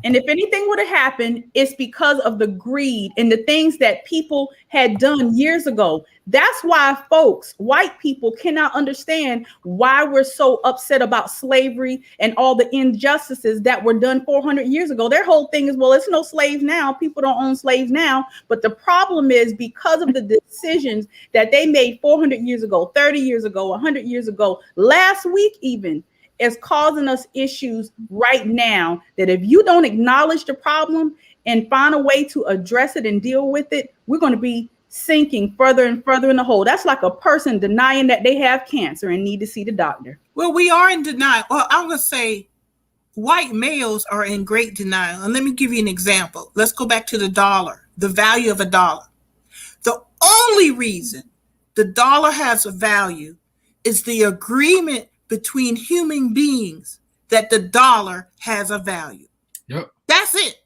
And if anything would have happened, it's because of the greed and the things that people had done years ago. That's why folks, white people, cannot understand why we're so upset about slavery and all the injustices that were done 400 years ago. Their whole thing is, well, it's no slaves now. People don't own slaves now. But the problem is because of the decisions that they made 400 years ago, 30 years ago, 100 years ago, last week even, is causing us issues right now that if you don't acknowledge the problem and find a way to address it and deal with it, we're going to be sinking further and further in the hole. That's like a person denying that they have cancer and need to see the doctor. Well, we are in denial. Well, I'm going to say white males are in great denial. And let me give you an example. Let's go back to the dollar, the value of a dollar. The only reason the dollar has a value is the agreement between human beings that the dollar has a value. Yep. That's it.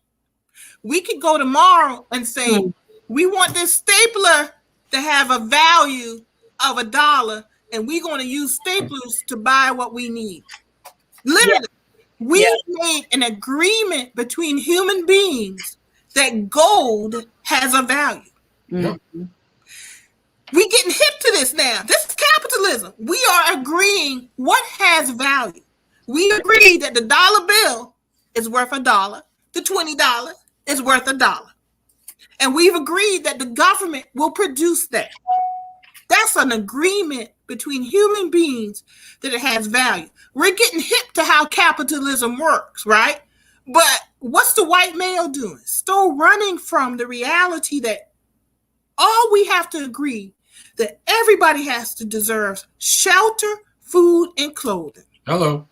We could go tomorrow and say, we want this stapler to have a value of $1, and we're going to use staplers to buy what we need. Literally, we made an agreement between human beings that gold has a value. Yep. We getting hip to this now. This is capitalism. We are agreeing what has value. We agree that the dollar bill is worth $1. The $20 is worth $1. And we've agreed that the government will produce that. That's an agreement between human beings that it has value. We're getting hip to how capitalism works, right? But what's the white male doing? Still running from the reality that all we have to agree that everybody has to deserve shelter, food, and clothing. Hello.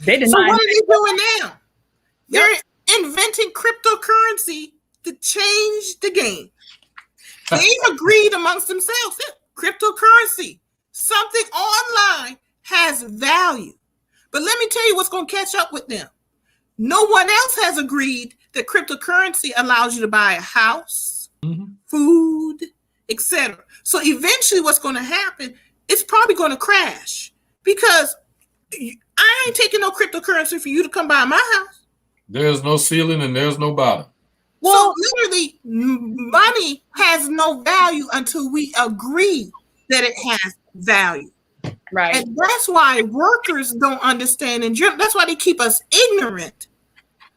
So what are they doing now? They're inventing cryptocurrency to change the game. They've agreed amongst themselves. Cryptocurrency, something online, has value. But let me tell you what's going to catch up with them. No one else has agreed that cryptocurrency allows you to buy a house, food, etc. So eventually what's going to happen, it's probably going to crash because I ain't taking no cryptocurrency for you to come by my house. There's no ceiling and there's no bottom. Well, so literally, money has no value until we agree that it has value. Right. And that's why workers don't understand. And that's why they keep us ignorant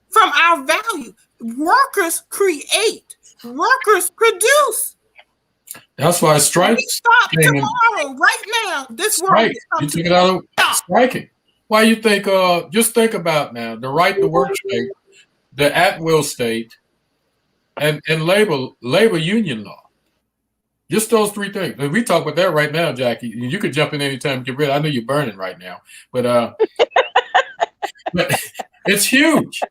from our value. Workers create. Workers produce. That's why strikes. Stop tomorrow, right now. This world. You took it out of striking. Why you think? Just think about now the right to work state, the at will state, and labor union law. Just those three things. And we talk about that right now, Jackie. You could jump in anytime. Get ready. I know you're burning right now, but but it's huge.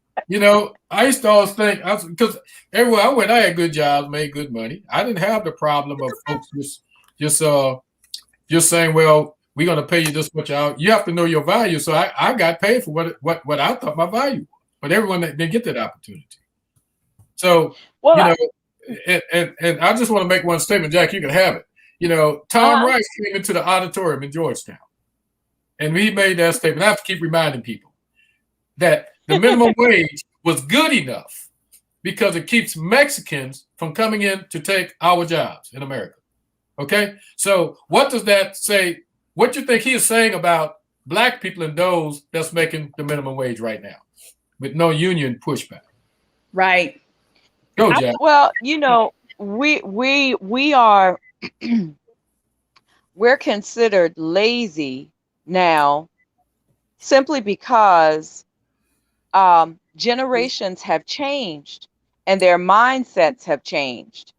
I used to always think, because everywhere I went, I had good jobs, made good money. I didn't have the problem of folks just saying, well, we're going to pay you this much out. You have to know your value. So I got paid for what I thought my value was. But everyone didn't get that opportunity. So, Well, and I just want to make one statement, Jack, you can have it. Tom Rice came into the auditorium in Georgetown, and he made that statement. I have to keep reminding people that the minimum wage was good enough because it keeps Mexicans from coming in to take our jobs in America. Okay? So what does that say? What do you think he is saying about Black people and those that's making the minimum wage right now with no union pushback? Right. Go, Jack. Well, we are we're considered lazy now simply because generations have changed and their mindsets have changed.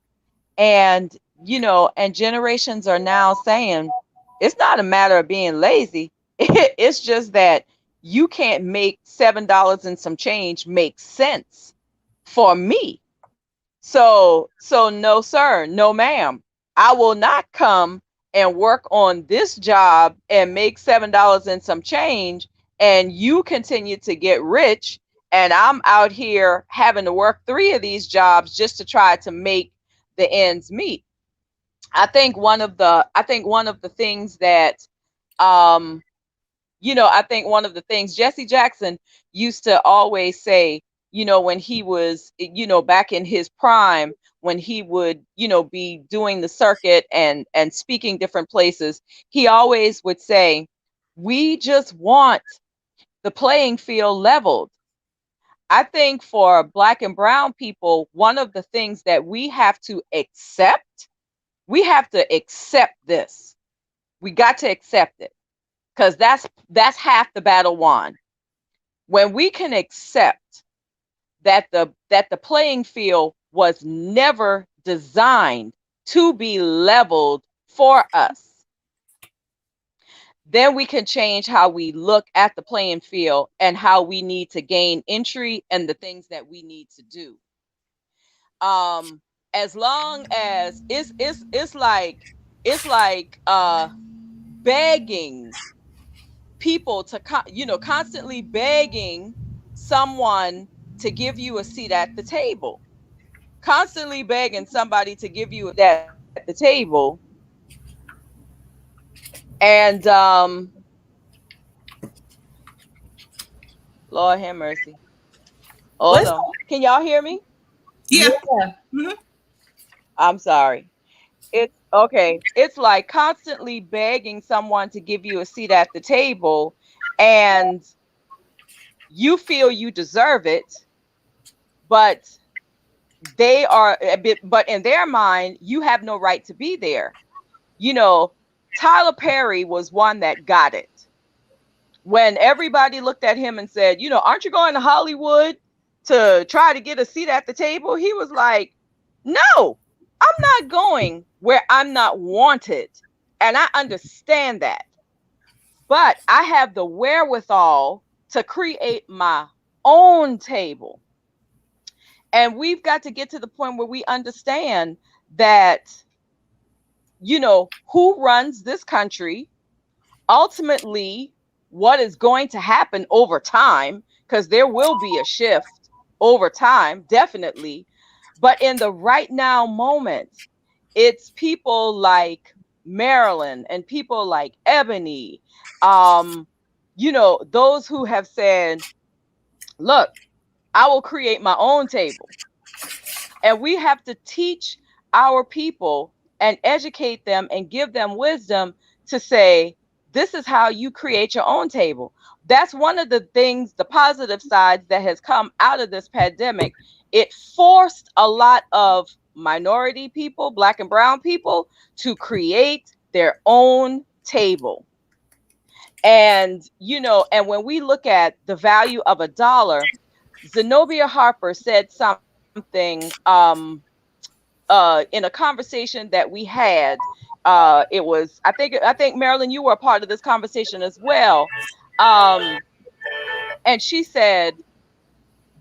And generations are now saying it's not a matter of being lazy. It's just that you can't make $7 and some change make sense for me. So no, sir, no, ma'am. I will not come and work on this job and make $7 and some change, and you continue to get rich, and I'm out here having to work 3 of these jobs just to try to make the ends meet. I think one of the things that I think one of the things Jesse Jackson used to always say, when he was, back in his prime, when he would, be doing the circuit and speaking different places, he always would say, we just want the playing field leveled. I think for Black and brown people, one of the things that we have to accept this. We got to accept it, because that's half the battle won. When we can accept that the playing field was never designed to be leveled for us, then we can change how we look at the playing field and how we need to gain entry and the things that we need to do. As long as it's like begging people to constantly begging someone to give you a seat at the table, constantly begging somebody to give you that at the table. And Lord have mercy. Hold on. Can y'all hear me? Yeah. Mm-hmm. I'm sorry. It's okay. It's like constantly begging someone to give you a seat at the table, and you feel you deserve it, but but in their mind, you have no right to be there. Tyler Perry was one that got it. When everybody looked at him and said, aren't you going to Hollywood to try to get a seat at the table? He was like, no, I'm not going where I'm not wanted. And I understand that. But I have the wherewithal to create my own table. And we've got to get to the point where we understand that, who runs this country, ultimately, what is going to happen over time, because there will be a shift over time, definitely. But in the right now moment, it's people like Marilyn and people like Ebony, those who have said, look, I will create my own table. And we have to teach our people and educate them and give them wisdom to say, this is how you create your own table. That's one of the things, the positive sides that has come out of this pandemic. It forced a lot of minority people, Black and brown people, to create their own table. And, and when we look at the value of $1, Zenobia Harper said something in a conversation that we had. It was, I think Marilyn, you were a part of this conversation as well. And she said,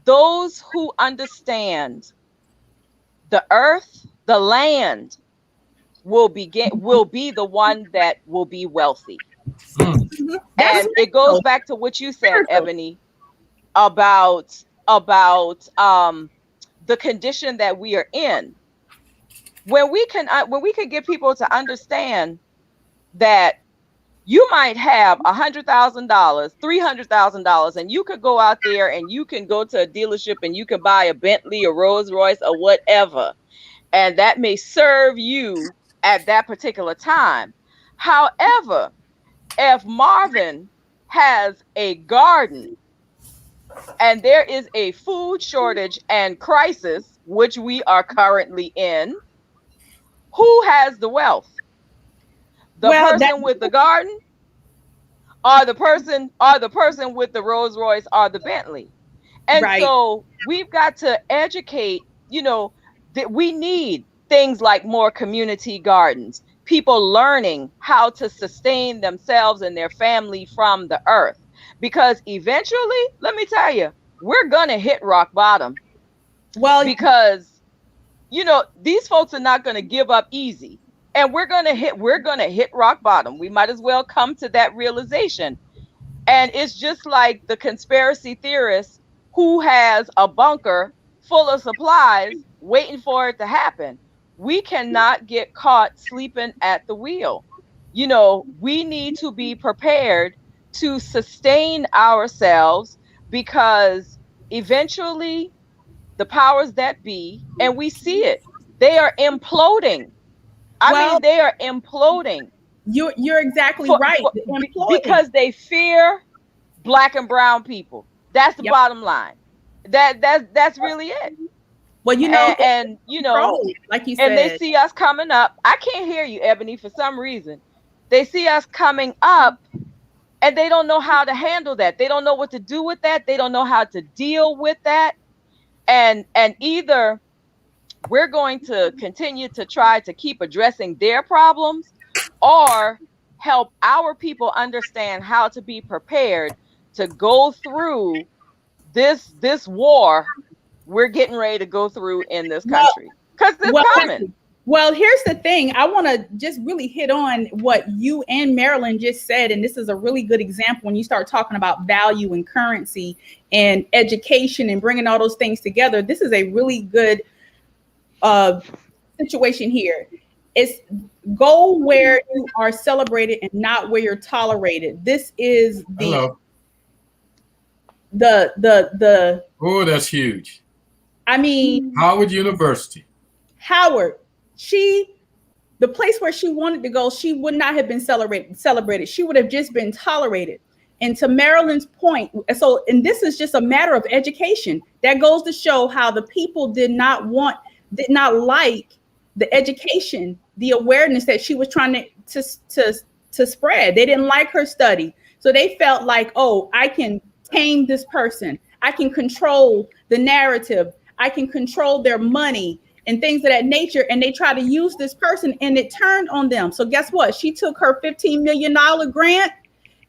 those who understand the earth, the land, will be the one that will be wealthy. And it goes back to what you said, Ebony, about the condition that we are in. When we can get people to understand that you might have $100,000, $300,000, and you could go out there and you can go to a dealership and you can buy a Bentley or Rolls Royce or whatever, and that may serve you at that particular time. However, if Marvin has a garden and there is a food shortage and crisis, which we are currently in, who has the wealth? The person with the garden, or the person with the Rolls Royce or the Bentley? And so we've got to educate, that we need things like more community gardens, people learning how to sustain themselves and their family from the earth. Because eventually, let me tell you, we're gonna hit rock bottom. Well, because these folks are not gonna give up easy. And we're gonna hit rock bottom. We might as well come to that realization. And it's just like the conspiracy theorist who has a bunker full of supplies waiting for it to happen. We cannot get caught sleeping at the wheel. We need to be prepared to sustain ourselves, because eventually the powers that be, and we see it, they are imploding. I mean, they are imploding. You're exactly right. Because they fear Black and brown people. That's the bottom line. That's really it. Well, and like you said, and they see us coming up. I can't hear you, Ebony, for some reason. They see us coming up, and they don't know how to handle that. They don't know what to do with that. They don't know how to deal with that. And either we're going to continue to try to keep addressing their problems, or help our people understand how to be prepared to go through this war we're getting ready to go through in this country, because it's coming. Well, here's the thing. I want to just really hit on what you and Marilyn just said. And this is a really good example when you start talking about value and currency and education and bringing all those things together. This is a really good situation here. It's go where you are celebrated and not where you're tolerated. This is the oh, that's huge. I mean, Howard University. Howard, the place where she wanted to go, she would not have been celebrated. She would have just been tolerated. And to Marilyn's point, and this is just a matter of education. That goes to show how the people did not like the education, the awareness that she was trying to spread. They didn't like her study. So they felt like, oh, I can tame this person. I can control the narrative. I can control their money and things of that nature. And they try to use this person, and it turned on them. So guess what? She took her $15 million grant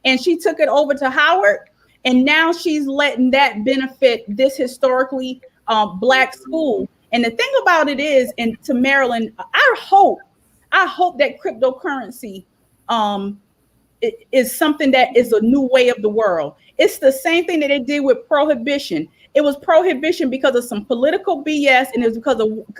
and she took it over to Howard. And now she's letting that benefit this historically Black school. And the thing about it is, and to Marilyn, I hope that cryptocurrency is something that is a new way of the world. It's the same thing that they did with prohibition. It was prohibition because of some political BS, and it was because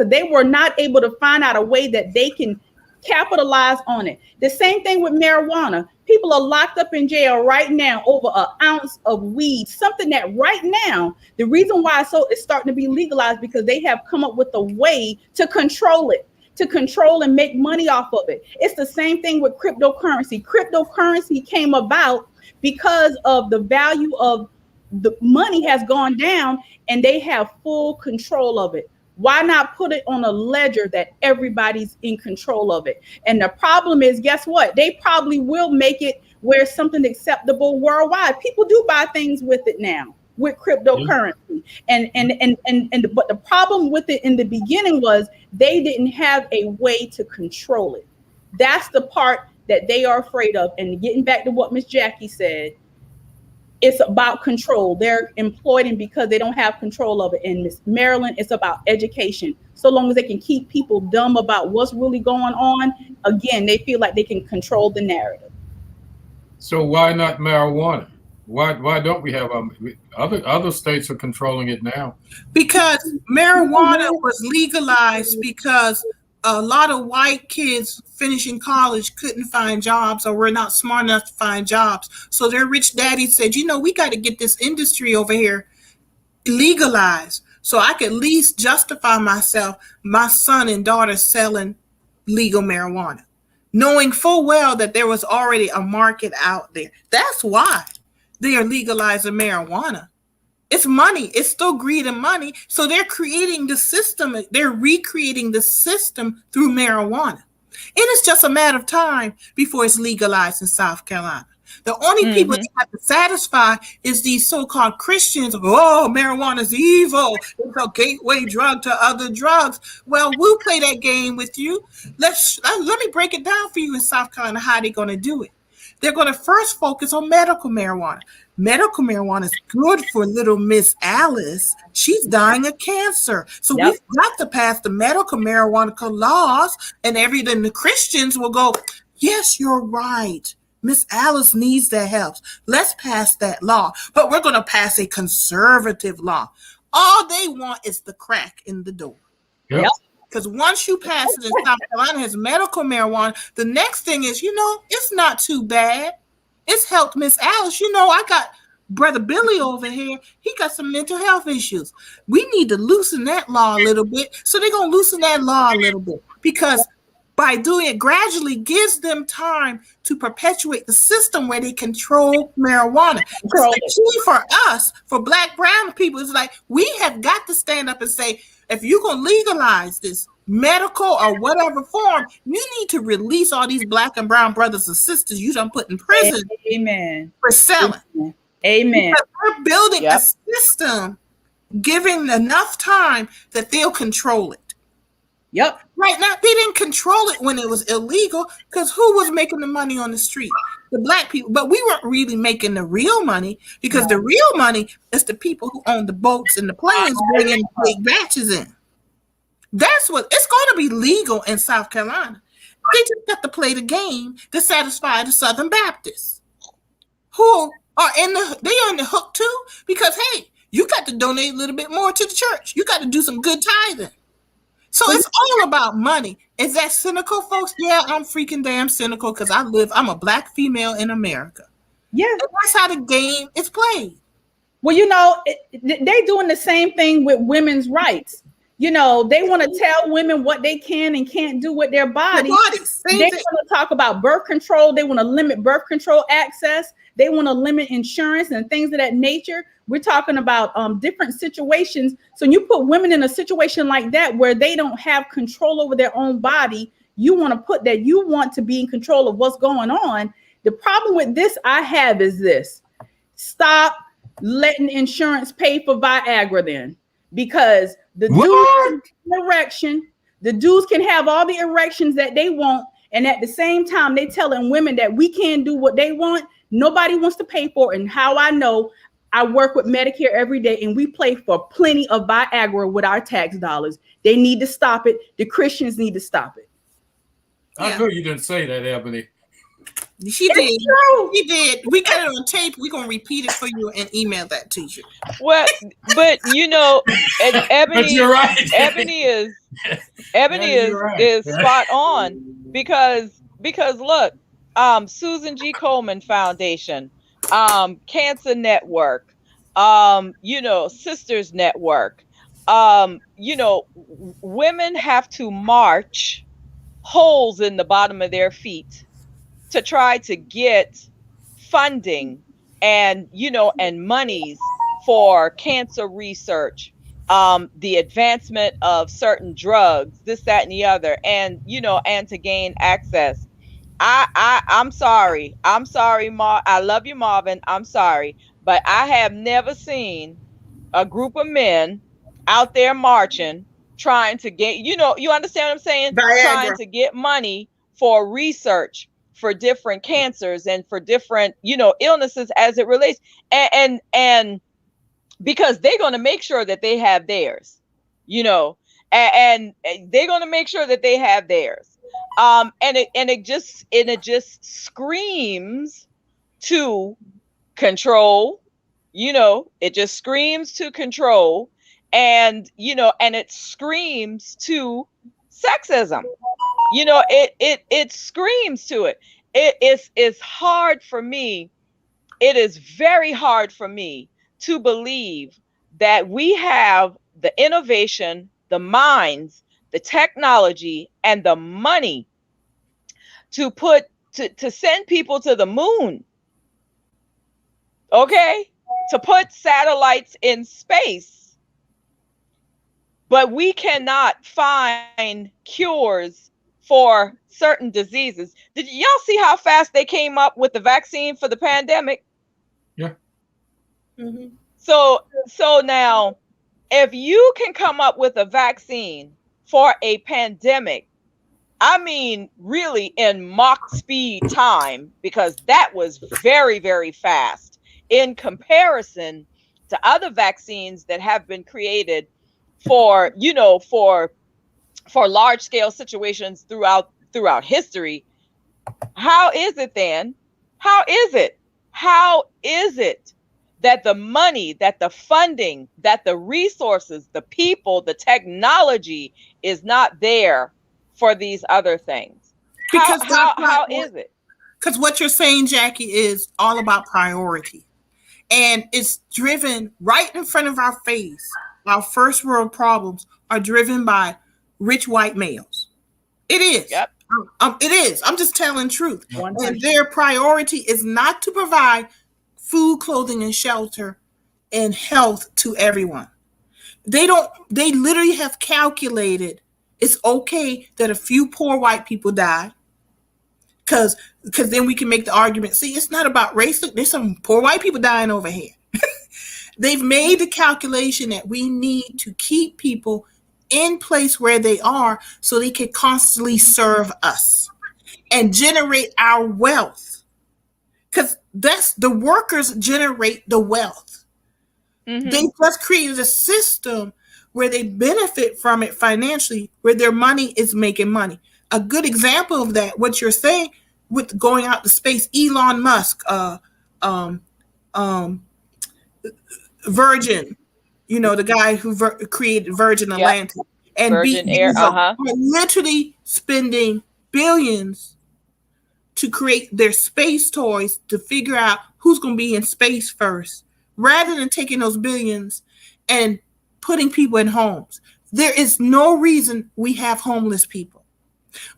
they were not able to find out a way that they can capitalize on it. The same thing with marijuana. People are locked up in jail right now over an ounce of weed, something that right now, the reason why it's starting to be legalized, because they have come up with a way to control it, to control and make money off of it. It's the same thing with cryptocurrency. Cryptocurrency came about because of the value of the money has gone down, and they have full control of it. Why not put it on a ledger that everybody's in control of it? And the problem is, guess what? They probably will make it where it's something acceptable worldwide. People do buy things with it now. with cryptocurrency. But the problem with it in the beginning was they didn't have a way to control it. That's the part that they are afraid of. And getting back to what Miss Jackie said, it's about control. They're employed because they don't have control of it. In Miss Maryland, it's about education. So long as they can keep people dumb about what's really going on, again, they feel like they can control the narrative. So why not marijuana? Why don't we have other states are controlling it now? Because marijuana was legalized because a lot of white kids finishing college couldn't find jobs or were not smart enough to find jobs. So their rich daddy said, we got to get this industry over here legalized so I could at least justify myself, my son and daughter selling legal marijuana, knowing full well that there was already a market out there. That's why they are legalizing marijuana. It's money. It's still greed and money. So they're creating the system. They're recreating the system through marijuana. And it's just a matter of time before it's legalized in South Carolina. The only people that have to satisfy is these so-called Christians. Oh, marijuana is evil. It's a gateway drug to other drugs. Well, we'll play that game with you. Let me break it down for you in South Carolina how they're going to do it. They're going to first focus on medical marijuana. Medical marijuana is good for little Miss Alice. She's dying of cancer. So we've got to pass the medical marijuana laws, and then the Christians will go, yes, you're right. Miss Alice needs that help. Let's pass that law. But we're going to pass a conservative law. All they want is the crack in the door. Yep. Because once you pass it in South Carolina has medical marijuana, the next thing is, it's not too bad. It's helped Miss Alice. I got Brother Billy over here. He got some mental health issues. We need to loosen that law a little bit. So they're going to loosen that law a little bit because by doing it gradually gives them time to perpetuate the system where they control marijuana. Because the key for us, for Black, brown people, is like we have got to stand up and say, if you're going to legalize this medical or whatever form, you need to release all these Black and brown brothers and sisters you done put in prison for selling. Amen. Because we're building a system, giving enough time that they'll control it. Yep. Right now, they didn't control it when it was illegal because who was making the money on the street? The Black people. But we weren't really making the real money because the real money is the people who own the boats and the planes bringing big batches in. That's what it's going to be legal in South Carolina. They just got to play the game to satisfy the Southern Baptists who are they are in the hook too because, hey, you got to donate a little bit more to the church. You got to do some good tithing. So it's all about money. Is that cynical, folks? Yeah, I'm freaking damn cynical because I'm a Black female in America. Yeah. And that's how the game is played. Well, they're doing the same thing with women's rights. They want to tell women what they can and can't do with their bodies. They want to talk about birth control. They want to limit birth control access. They want to limit insurance and things of that nature. We're talking about different situations. So you put women in a situation like that where they don't have control over their own body. You want to put that you want to be in control of what's going on. The problem with this I have is this. Stop letting insurance pay for Viagra then. Because the dudes can have all the erections that they want. And at the same time, they telling women that we can't do what they want. Nobody wants to pay for it. And how I know, I work with Medicare every day and we pay for plenty of Viagra with our tax dollars. They need to stop it. The Christians need to stop it. I know you didn't say that, Ebony. She did. True. She did. We got it on tape. We're going to repeat it for you and email that to you. Well, but Ebony, you're right. Ebony is spot on because look, Susan G. Komen Foundation, Cancer Network, Sisters Network, women have to march holes in the bottom of their feet to try to get funding and monies for cancer research, the advancement of certain drugs, this, that, and the other, and to gain access. I'm sorry. I love you, Marvin. I'm sorry. but I have never seen a group of men out there marching, trying to get, you understand what I'm saying? Trying Viagra. to get money for research for different cancers and for different, illnesses as it relates. And because they're going to make sure that they have theirs, and they're going to make sure that they have theirs. And it just screams to control. It just screams to control, and it screams to sexism. It screams to it. It's hard for me. It is very hard for me to believe that we have the innovation, the minds, the technology, and the money to send people to the moon. Okay? To put satellites in space. But we cannot find cures for certain diseases. Did y'all see how fast they came up with the vaccine for the pandemic? Yeah. Mm-hmm. So now, if you can come up with a vaccine for a pandemic, I mean, really in Mach speed time, because that was very, very fast in comparison to other vaccines that have been created for, for large scale situations throughout history. How is it then? How is it that the money, that the funding, that the resources, the people, the technology is not there for these other things? Because how is it? Because what you're saying, Jackie, is all about priority. And it's driven right in front of our face. Our first world problems are driven by rich white males. It is. Yep. It is. I'm just telling the truth. 100%. And their priority is not to provide food, clothing, and shelter and health to everyone. They literally have calculated it's okay that a few poor white people die, because then we can make the argument, see, it's not about race. Look, there's some poor white people dying over here. They've made the calculation that we need to keep people in place where they are so they can constantly serve us and generate our wealth. Because that's the workers generate the wealth. Mm-hmm. They just created a system where they benefit from it financially, where their money is making money. A good example of that, what you're saying with going out to space, Elon Musk, Virgin, the guy who created Virgin Atlantic, and Virgin Air, are literally spending billions to create their space toys to figure out who's going to be in space first, rather than taking those billions and putting people in homes. There is no reason we have homeless people.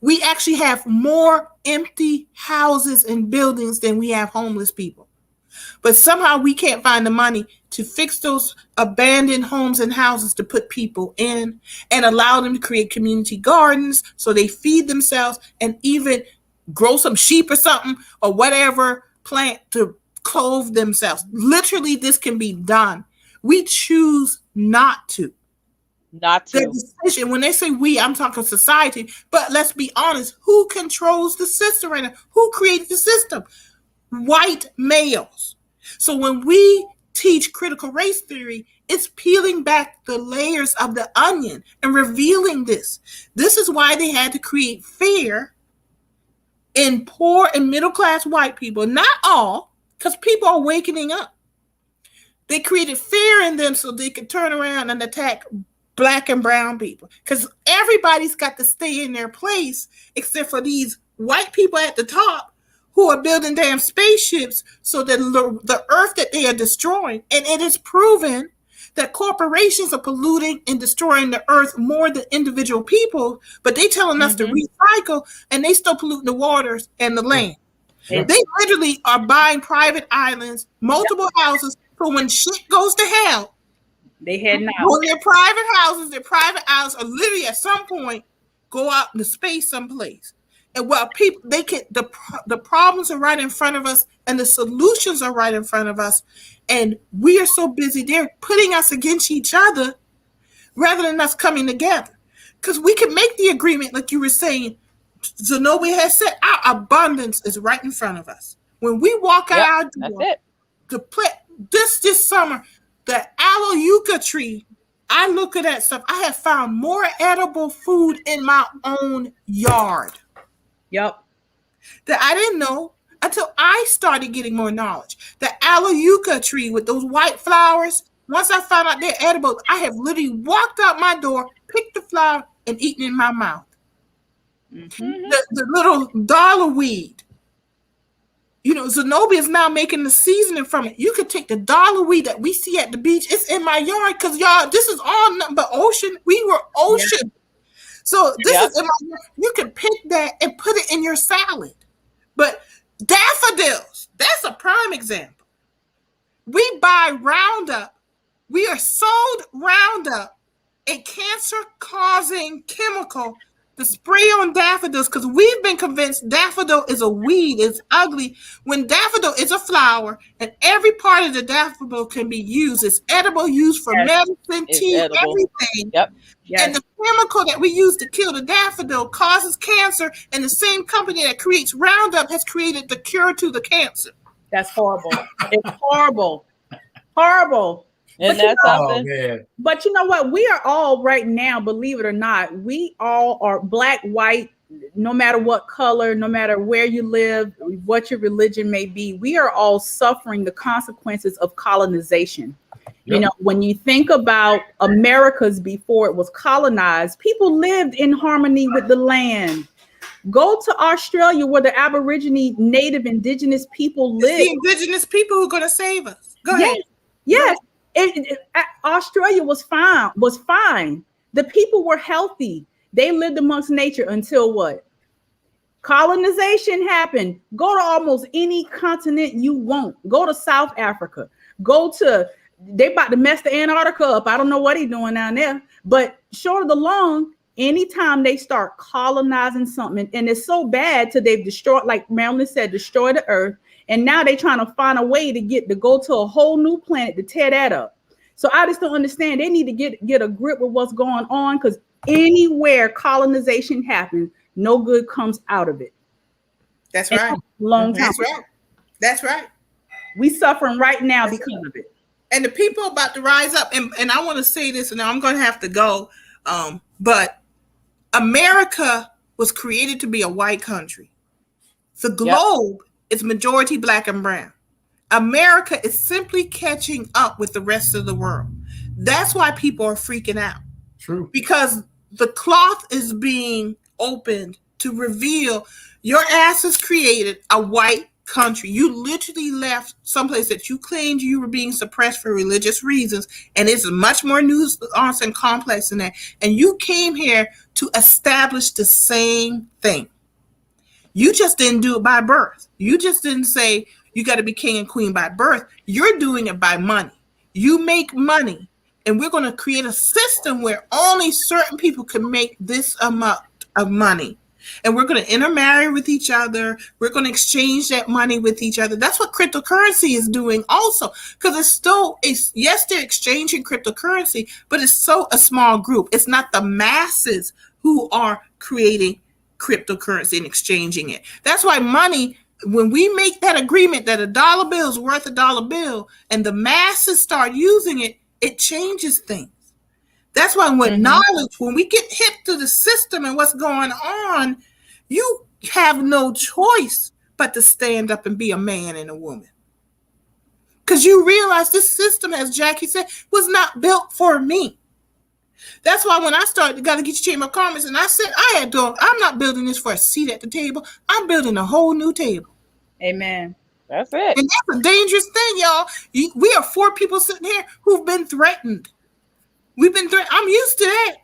We actually have more empty houses and buildings than we have homeless people. But somehow we can't find the money to fix those abandoned homes and houses to put people in and allow them to create community gardens so they feed themselves and even grow some sheep or something or whatever plant to clothe themselves. Literally, this can be done. We choose not to. The decision, when they say we, I'm talking society, but let's be honest, who controls the system right now? Who created the system? White males. So when we teach critical race theory, it's peeling back the layers of the onion and revealing this. This is why they had to create fear in poor and middle-class white people. Not all, because people are wakening up. They created fear in them so they could turn around and attack Black and brown people, because everybody's got to stay in their place except for these white people at the top who are building damn spaceships so that the earth that they are destroying. And it is proven that corporations are polluting and destroying the earth more than individual people, but they telling us to recycle, and they still polluting the waters and the land. Yeah. They literally are buying private islands, multiple houses, for when shit goes to hell. They heading out. Well, their private houses, their private islands are literally at some point go out into space someplace. And while people, the problems are right in front of us and the solutions are right in front of us, and we are so busy, they're putting us against each other rather than us coming together. Because we can make the agreement, like you were saying, Zenobia has said, our abundance is right in front of us. When we walk out our door to play this summer, the aloe yucca tree, I look at that stuff. I have found more edible food in my own yard. Yep. That I didn't know until I started getting more knowledge. The aloe yucca tree with those white flowers, once I found out they're edible, I have literally walked out my door, picked the flower, and eaten it in my mouth. Mm-hmm. The little dollar weed. You know, Zenobia is now making the seasoning from it. You could take the dollar weed that we see at the beach. It's in my yard because, y'all, this is all nothing but ocean. We were ocean. Yeah. So this is in my yard. You can pick that and put it in your salad. But daffodils, that's a prime example. We buy Roundup. We are sold Roundup, a cancer-causing chemical, to spray on daffodils because we've been convinced daffodil is a weed, it's ugly, when daffodil is a flower and every part of the daffodil can be used. It's edible, used for medicine, tea, everything. Yep. Yes. And the chemical that we use to kill the daffodil causes cancer, and the same company that creates Roundup has created the cure to the cancer. That's horrible. It's horrible. Horrible. And that's something. Man. But you know what? We are all right now, believe it or not, we all are black, white, no matter what color, no matter where you live, what your religion may be, we are all suffering the consequences of colonization. Yep. You know, when you think about Americas before it was colonized, people lived in harmony with the land. Go to Australia where the Aborigine, Native, Indigenous people live. The indigenous people who are going to save us. Go ahead. Yes. Australia was fine. The people were healthy. They lived amongst nature until what? Colonization happened. Go to almost any continent you want. Go to South Africa. They about to mess the Antarctica up. I don't know what he's doing down there. But short of the long, anytime they start colonizing something, and it's so bad till they've destroyed, like Marilyn said, destroy the earth. And now they're trying to find a way to go to a whole new planet to tear that up. So I just don't understand. They need to get a grip with what's going on, because anywhere colonization happens, no good comes out of it. That's right. Long time. That's right. That's right. We suffering right now because of it. And the people about to rise up. And I want to say this, and I'm going to have to go. But America was created to be a white country. The globe is majority black and brown. America is simply catching up with the rest of the world. That's why people are freaking out. True. Because the cloth is being opened to reveal your ass has created a white country. You literally left someplace that you claimed you were being suppressed for religious reasons, and it's much more nuanced and complex than that. And you came here to establish the same thing. You just didn't do it by birth. You just didn't say you got to be king and queen by birth. You're doing it by money. You make money, and we're going to create a system where only certain people can make this amount of money. And we're going to intermarry with each other. We're going to exchange that money with each other. That's what cryptocurrency is doing also. Because yes, they're exchanging cryptocurrency, but it's so a small group. It's not the masses who are creating cryptocurrency and exchanging it. That's why money, when we make that agreement that a dollar bill is worth a dollar bill and the masses start using it, it changes things. That's why with knowledge, when we get hip to the system and what's going on, you have no choice but to stand up and be a man and a woman. Because you realize this system, as Jackie said, was not built for me. That's why when I started, got to get your Chamber of Commerce, and I said, I'm not building this for a seat at the table. I'm building a whole new table. Amen. That's it. And that's a dangerous thing, y'all. We are 4 people sitting here who've been threatened. We've been threatened. I'm used to that.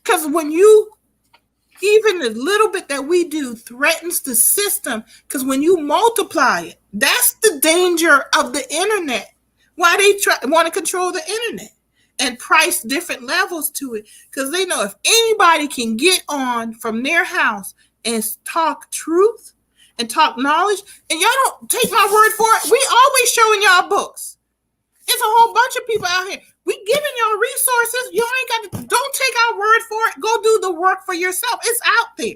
Because when even the little bit that we do threatens the system, because when you multiply it, that's the danger of the internet. Why they want to control the internet. and price different levels to it, because they know if anybody can get on from their house and talk truth and talk knowledge, and y'all don't take my word for it, we always showing y'all books. It's a whole bunch of people out here. We giving y'all resources. Y'all ain't got to, don't take our word for it. Go do the work for yourself. It's out there.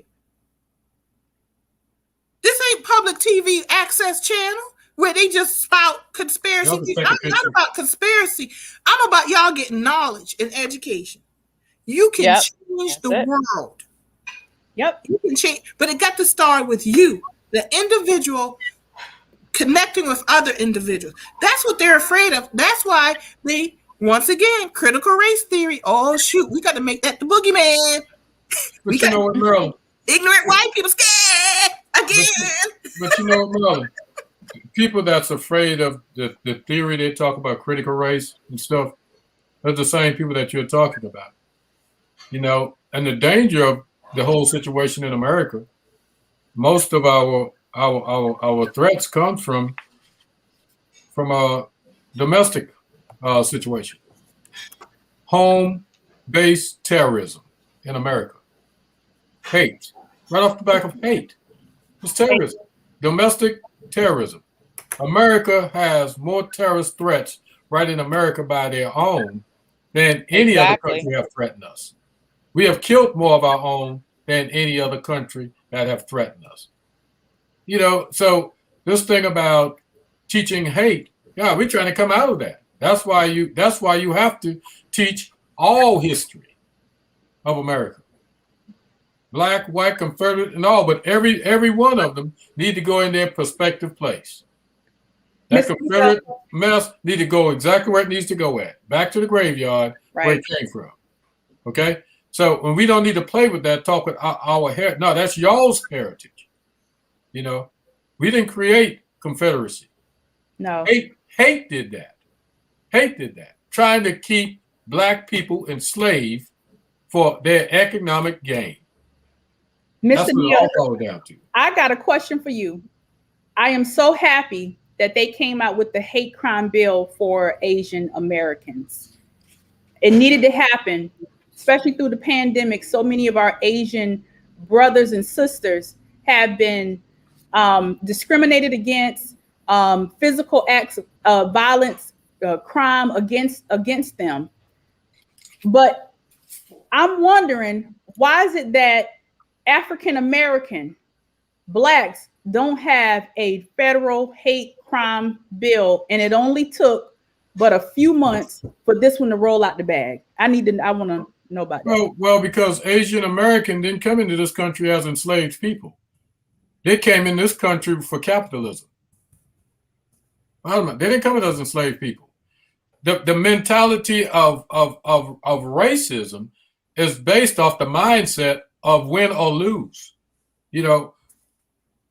This ain't public TV access channel where they just spout conspiracy. I'm not about conspiracy. I'm about y'all getting knowledge and education. You can change the world. Yep. You can change, but it got to start with you, the individual, connecting with other individuals. That's what they're afraid of. That's why they, once again, critical race theory. Oh shoot, we got to make that the boogeyman. But you know what, Maryland? Ignorant white people scared again. But you know what, Maryland? People that's afraid of the theory they talk about, critical race and stuff, they're the same people that you're talking about. You know, and the danger of the whole situation in America, most of our threats come from a domestic situation. Home-based terrorism in America. Hate. Right off the back of hate. It's terrorism. Domestic terrorism. America has more terrorist threats right in America by their own than any other country have threatened us. We have killed more of our own than any other country that have threatened us. You know, so this thing about teaching hate, yeah, we're trying to come out of that. That's why you have to teach all history of America. Black, white, Confederate, and all, but every one of them need to go in their prospective place. That Confederate mess need to go exactly where it needs to go at. Back to the graveyard where it came from. Okay? So when we don't need to play with that, talk with our heritage. No, that's y'all's heritage. You know, we didn't create Confederacy. No. Hate did that. Hate did that. Trying to keep Black people enslaved for their economic gain. Mr. Neal, down to. I got a question for you. I am so happy that they came out with the hate crime bill for Asian Americans. It needed to happen, especially through the pandemic. So many of our Asian brothers and sisters have been discriminated against, physical acts of violence, crime against them. But I'm wondering, why is it that African American Blacks don't have a federal hate crime bill, and it only took but a few months for this one to roll out the bag? I want to know about that. Well, because Asian American didn't come into this country as enslaved people. They came in this country for capitalism. They didn't come in as enslaved people. The mentality of racism is based off the mindset of win or lose. You know,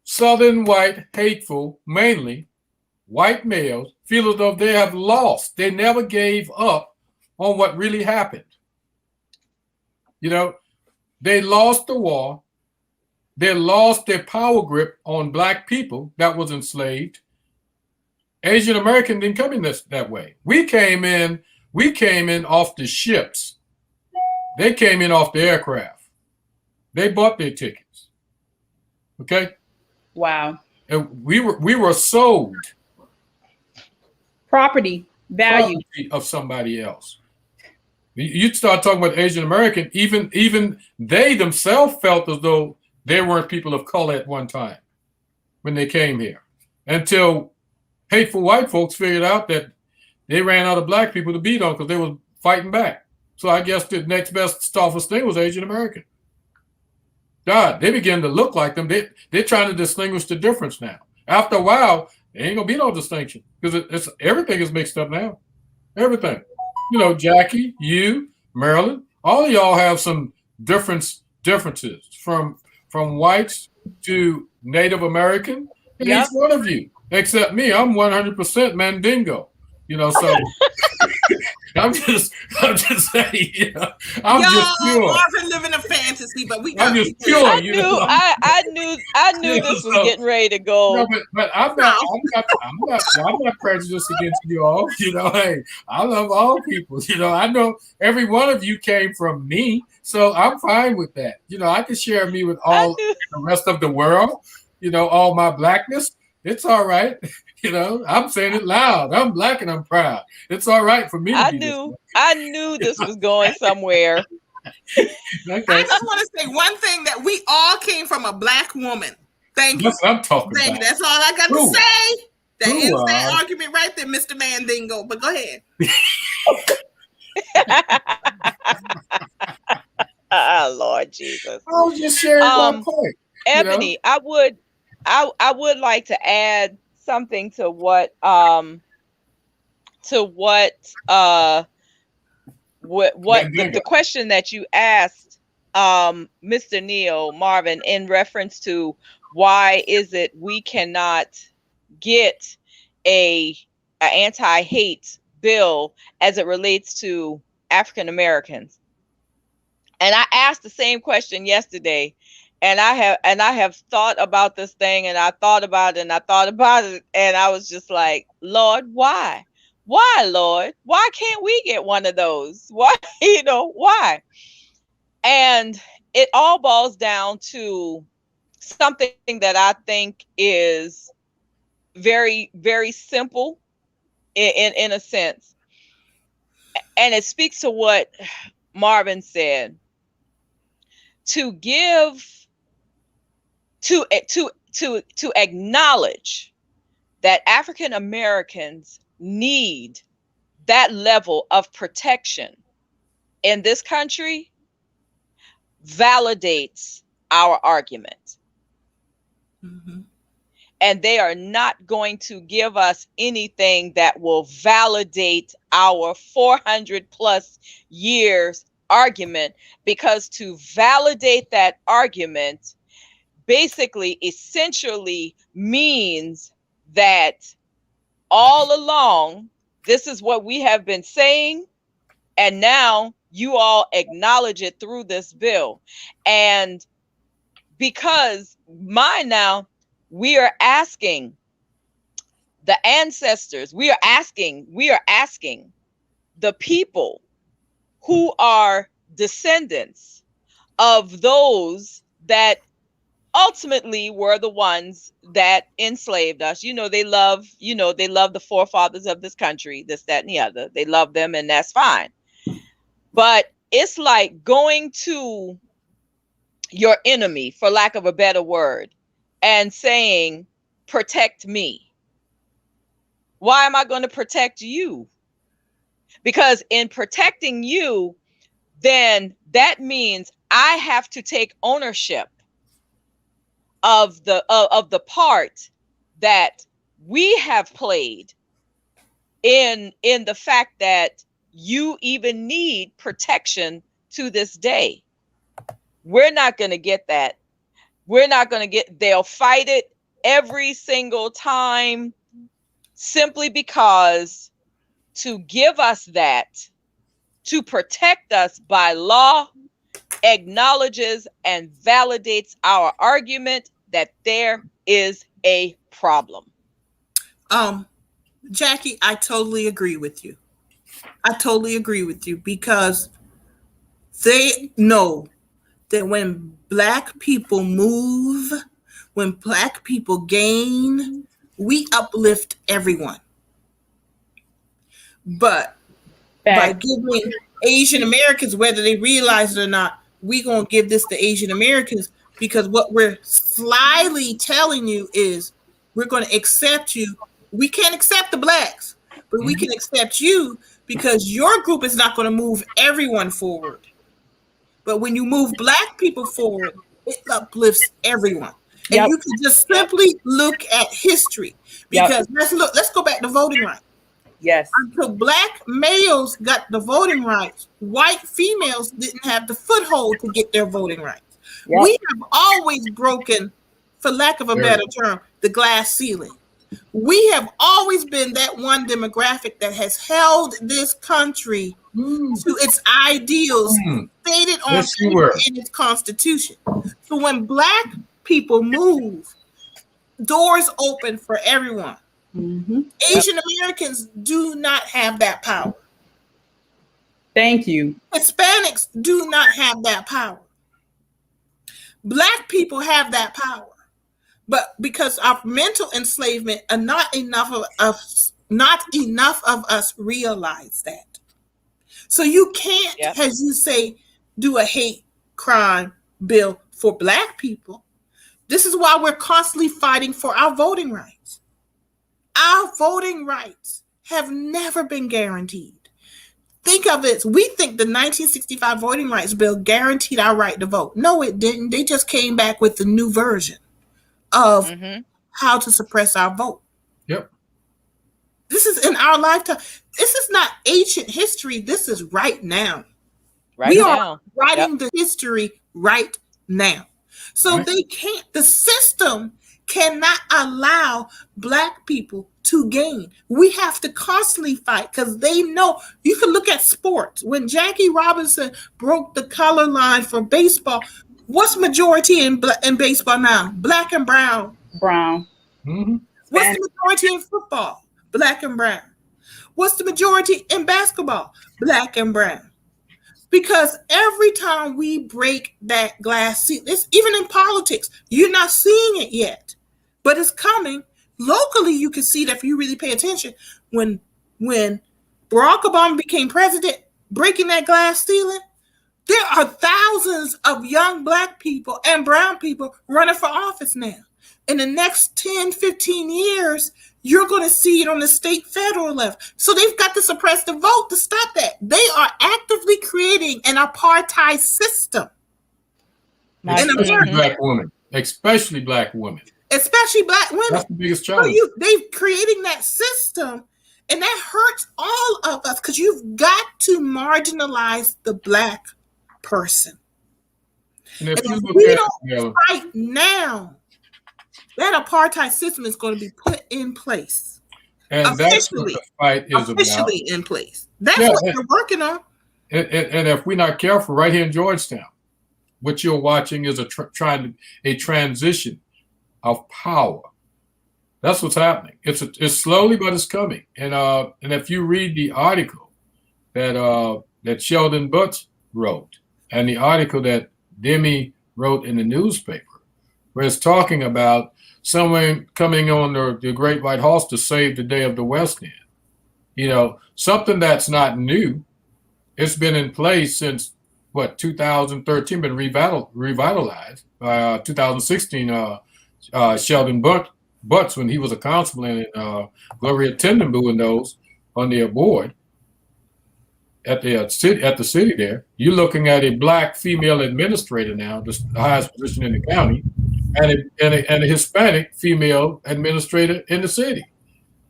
Southern white, hateful, mainly white males feel as though they have lost. They never gave up on what really happened. You know, they lost the war. They lost their power grip on Black people that was enslaved. Asian American didn't come in that way. We came in off the ships. They came in off the aircraft. They bought their tickets. Okay? Wow. And we were sold property value of somebody else. You start talking about Asian American, even they themselves felt as though they weren't people of color at one time when they came here, until hateful white folks figured out that they ran out of Black people to beat on because they were fighting back. So I guess the next best toughest thing was Asian American. God, they begin to look like them. They're trying to distinguish the difference now. After a while, there ain't gonna be no distinction because it's everything is mixed up now. Everything. You know, Jackie, you, Marilyn, all of y'all have some differences from whites to Native American, and each one of you, except me, I'm 100% Mandingo. You know, so I'm just saying, you know, I'm Yo, just pure. Marvin living a fantasy, but we got. I'm just pure, I you knew, know. I knew You know, this was so- getting ready to go. No, but I'm not prejudiced against you all. You know, hey, I love all people. You know, I know every one of you came from me, so I'm fine with that. You know, I can share me with I all knew. the rest of the world. You know, all my blackness. It's all right. You know, I'm saying it loud. I'm black and I'm proud. It's all right for me to be this way. I knew this was going somewhere. Okay, I just want to say one thing, that we all came from a black woman. Thank you. that's what I'm talking Thank you. about. That's all I got True. to say. That True, ends that argument right there, Mr. Mandingo. But go ahead. Lord Jesus. I was just sharing my point. Ebony, You know? I would like to add something to what the question that you asked, Mr. Neal, Marvin, in reference to why is it we cannot get a anti-hate bill as it relates to African Americans. And I asked the same question yesterday, and I have thought about this thing, and I thought about it, and I thought about it, and I was just like, Lord, why? Why, Lord? Why can't we get one of those? Why, why? And it all boils down to something that I think is very, very simple in a sense. And it speaks to what Marvin said. To acknowledge that African Americans need that level of protection in this country validates our argument. Mm-hmm. And they are not going to give us anything that will validate our 400 plus years argument, because to validate that argument basically essentially means that all along this is what we have been saying, and now you all acknowledge it through this bill. And because now we are asking the ancestors, we are asking the people who are descendants of those that ultimately were the ones that enslaved us. They love the forefathers of this country, this, that, and the other. They love them, and that's fine. But it's like going to your enemy, for lack of a better word, and saying, protect me. Why am I going to protect you? Because in protecting you, then that means I have to take ownership of the part that we have played in the fact that you even need protection to this day. We're not going to get that. They'll fight it every single time, simply because to give us that, to protect us by law, acknowledges and validates our argument that there is a problem. Jackie, I totally agree with you. Because they know that when Black people move, when Black people gain, we uplift everyone. But by giving Asian Americans, whether they realize it or not, we're going to give this to Asian Americans, because what we're slyly telling you is we're going to accept you. We can't accept the Blacks, but we can accept you because your group is not going to move everyone forward. But when you move Black people forward, it uplifts everyone. And you can just simply look at history, because let's go back to voting rights. Yes. Until Black males got the voting rights, white females didn't have the foothold to get their voting rights. Yep. We have always broken, for lack of a better term, the glass ceiling. We have always been that one demographic that has held this country to its ideals stated on Yes, you paper were. in its constitution. So when Black people move, doors open for everyone. Asian Americans do not have that power. Thank you. Hispanics do not have that power. Black people have that power. But because of mental enslavement, and not enough of us realize that. So you can't, as you say, do a hate crime bill for Black people. This is why we're constantly fighting for our voting rights. Our voting rights have never been guaranteed. Think of it. We think the 1965 voting rights bill guaranteed our right to vote. No, it didn't. They just came back with the new version of how to suppress our vote. Yep. This is in our lifetime. This is not ancient history. This is right now. We are writing the history right now. So they can't, the system cannot allow Black people to gain. We have to constantly fight because they know. You can look at sports. When Jackie Robinson broke the color line for baseball, what's majority in baseball now? Black and brown. Brown. What's the majority in football? Black and brown. What's the majority in basketball? Black and brown. Because every time we break that glass ceiling, it's even in politics, you're not seeing it yet, but it's coming. Locally, you can see that if you really pay attention. When Barack Obama became president, breaking that glass ceiling, there are thousands of young Black people and brown people running for office now. In the next 10, 15 years, you're going to see it on the state, federal level. So they've got to suppress the vote to stop that. They are actively creating an apartheid system. Especially Black women. Especially Black women. Especially Black women. That's the biggest challenge. So they're creating that system, and that hurts all of us because you've got to marginalize the Black person. And if we don't fight now, that apartheid system is going to be put in place. And that's what the fight is officially in place. That's what they're working on. And if we're not careful, right here in Georgetown, what you're watching is a transition of power. That's what's happening. It's slowly, but it's coming. And if you read the article that Sheldon Butts wrote, and the article that Demi wrote in the newspaper, where it's talking about someone coming on the Great White Horse to save the day of the West End. You know, something that's not new. It's been in place since, 2013, been revitalized. 2016, Sheldon Butts, when he was a councilman, and Gloria Tendenboom and those on their board at the city there, you're looking at a Black female administrator now, the highest position in the county, and a Hispanic female administrator in the city.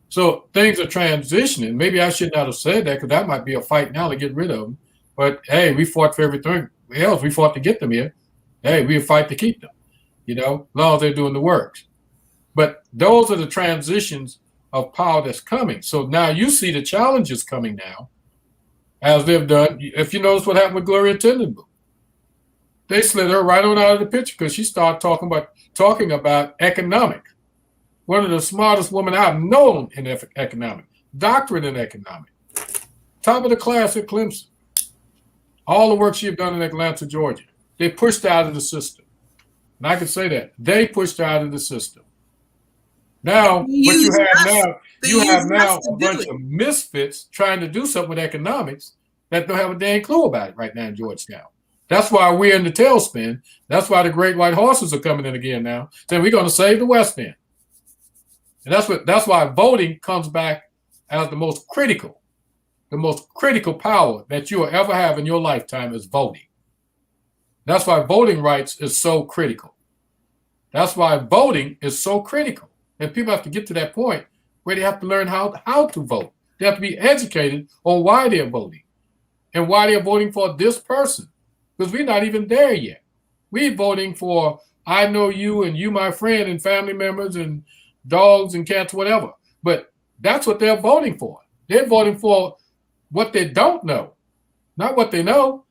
So things are transitioning. Maybe I should not have said that because that might be a fight now to get rid of them. But hey, we fought for everything else. We fought to get them here. Hey, we fight to keep them, as long as they're doing the work. But those are the transitions of power that's coming. So now you see the challenges coming now, as they've done. If you notice what happened with Gloria Tendenboom, they slid her right on out of the picture because she started talking about economics. One of the smartest women I've known in economics, doctorate in economics, top of the class at Clemson. All the work she had done in Atlanta, Georgia, they pushed her out of the system. And I can say that. They pushed her out of the system. Now, what you have now a bunch of misfits trying to do something with economics that don't have a dang clue about it right now in Georgetown. That's why we're in the tailspin. That's why the Great White Horses are coming in again now, saying we're going to save the West End. And that's why voting comes back as the most critical power that you will ever have in your lifetime is voting. That's why voting rights is so critical. That's why voting is so critical. And people have to get to that point where they have to learn how to vote. They have to be educated on why they're voting and why they're voting for this person. Because we're not even there yet. We're voting for I know you and you, my friend, and family members and dogs and cats, whatever. But that's what they're voting for. They're voting for what they don't know, not what they know.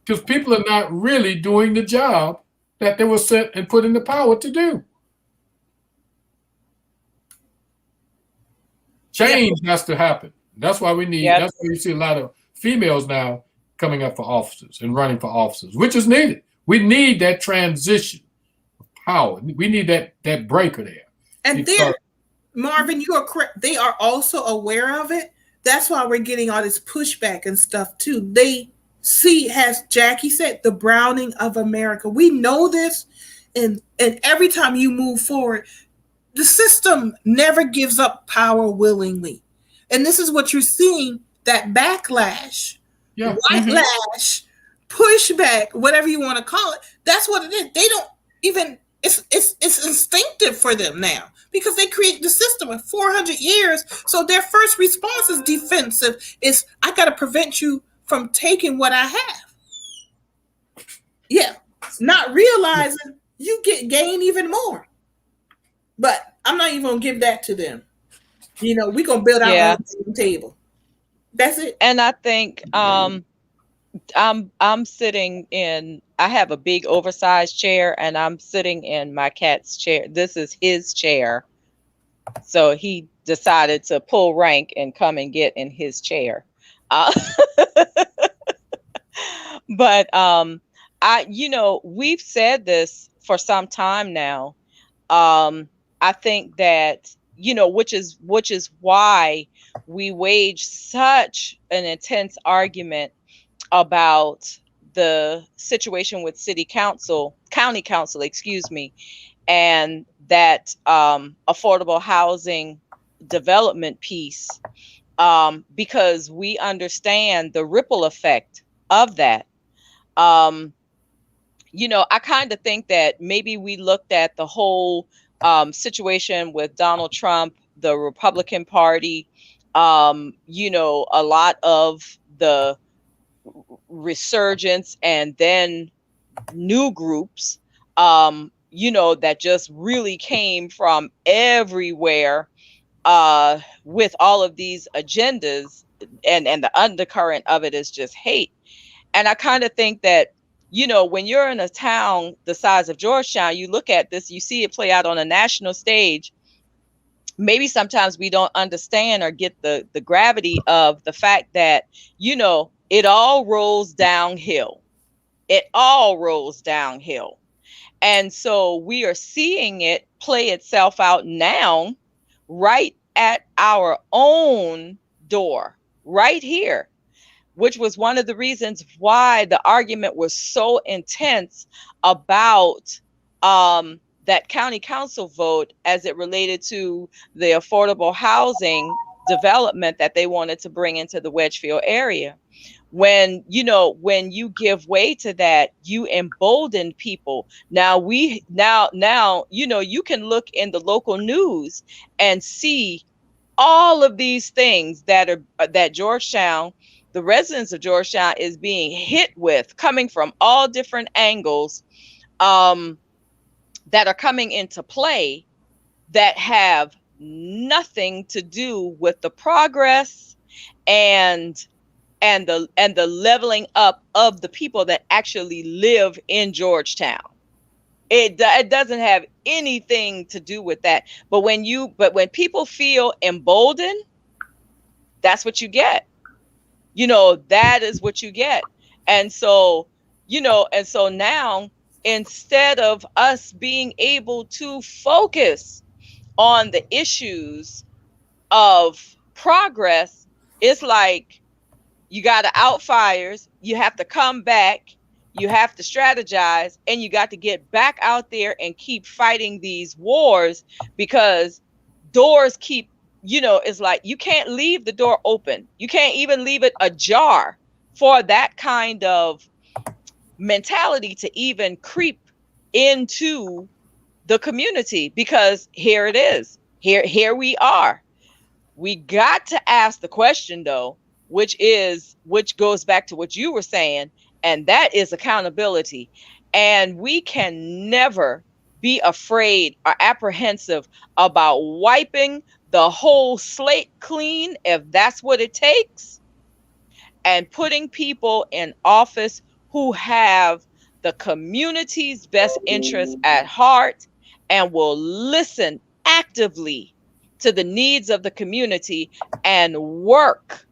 Because people are not really doing the job that they were set and put in the power to do. Change has to happen. That's why we need, that's why you see a lot of females now coming up for offices and running for offices, which is needed. We need that transition of power. We need that breaker there. And then, Marvin, you are correct. They are also aware of it. That's why we're getting all this pushback and stuff too. They see, as Jackie said, the browning of America. We know this, and every time you move forward, the system never gives up power willingly. And this is what you're seeing, that backlash, white lash, pushback, whatever you want to call it. That's what it is. They don't even, it's instinctive for them now because they create the system in 400 years. So their first response is defensive. It's, I got to prevent you from taking what I have. Yeah. Not realizing you gain even more. But I'm not even going to give that to them. You know, we're going to build our own table. That's it. And I think I'm sitting in, I have a big oversized chair and I'm sitting in my cat's chair. This is his chair. So he decided to pull rank and come and get in his chair. But we've said this for some time now. I think that, which is why we wage such an intense argument about the situation with county council, and that affordable housing development piece, because we understand the ripple effect of that. I kind of think that maybe we looked at the whole situation with Donald Trump, the Republican Party, a lot of the resurgence and then new groups, that just really came from everywhere with all of these agendas, and the undercurrent of it is just hate. And I kind of think that, when you're in a town the size of Georgetown, you look at this, you see it play out on a national stage. Maybe sometimes we don't understand or get the gravity of the fact that, it all rolls downhill. It all rolls downhill. And so we are seeing it play itself out now, right at our own door, right here, which was one of the reasons why the argument was so intense about that county council vote as it related to the affordable housing development that they wanted to bring into the Wedgefield area. When you give way to that, you embolden people. Now you can look in the local news and see all of these things that Georgetown, the residents of Georgetown, is being hit with, coming from all different angles, that are coming into play that have nothing to do with the progress and the leveling up of the people that actually live in Georgetown. It doesn't have anything to do with that. But when people feel emboldened, that's what you get. That is what you get. And so now, instead of us being able to focus on the issues of progress, it's like you got to out fires, you have to come back, you have to strategize, and you got to get back out there and keep fighting these wars, because doors keep, it's like you can't leave the door open. You can't even leave it ajar for that kind of mentality to even creep into the community, because here it is. Here we are. We got to ask the question, though, which goes back to what you were saying, and that is accountability. And we can never be afraid or apprehensive about wiping the whole slate clean, if that's what it takes, and putting people in office who have the community's best interests at heart and will listen actively to the needs of the community and work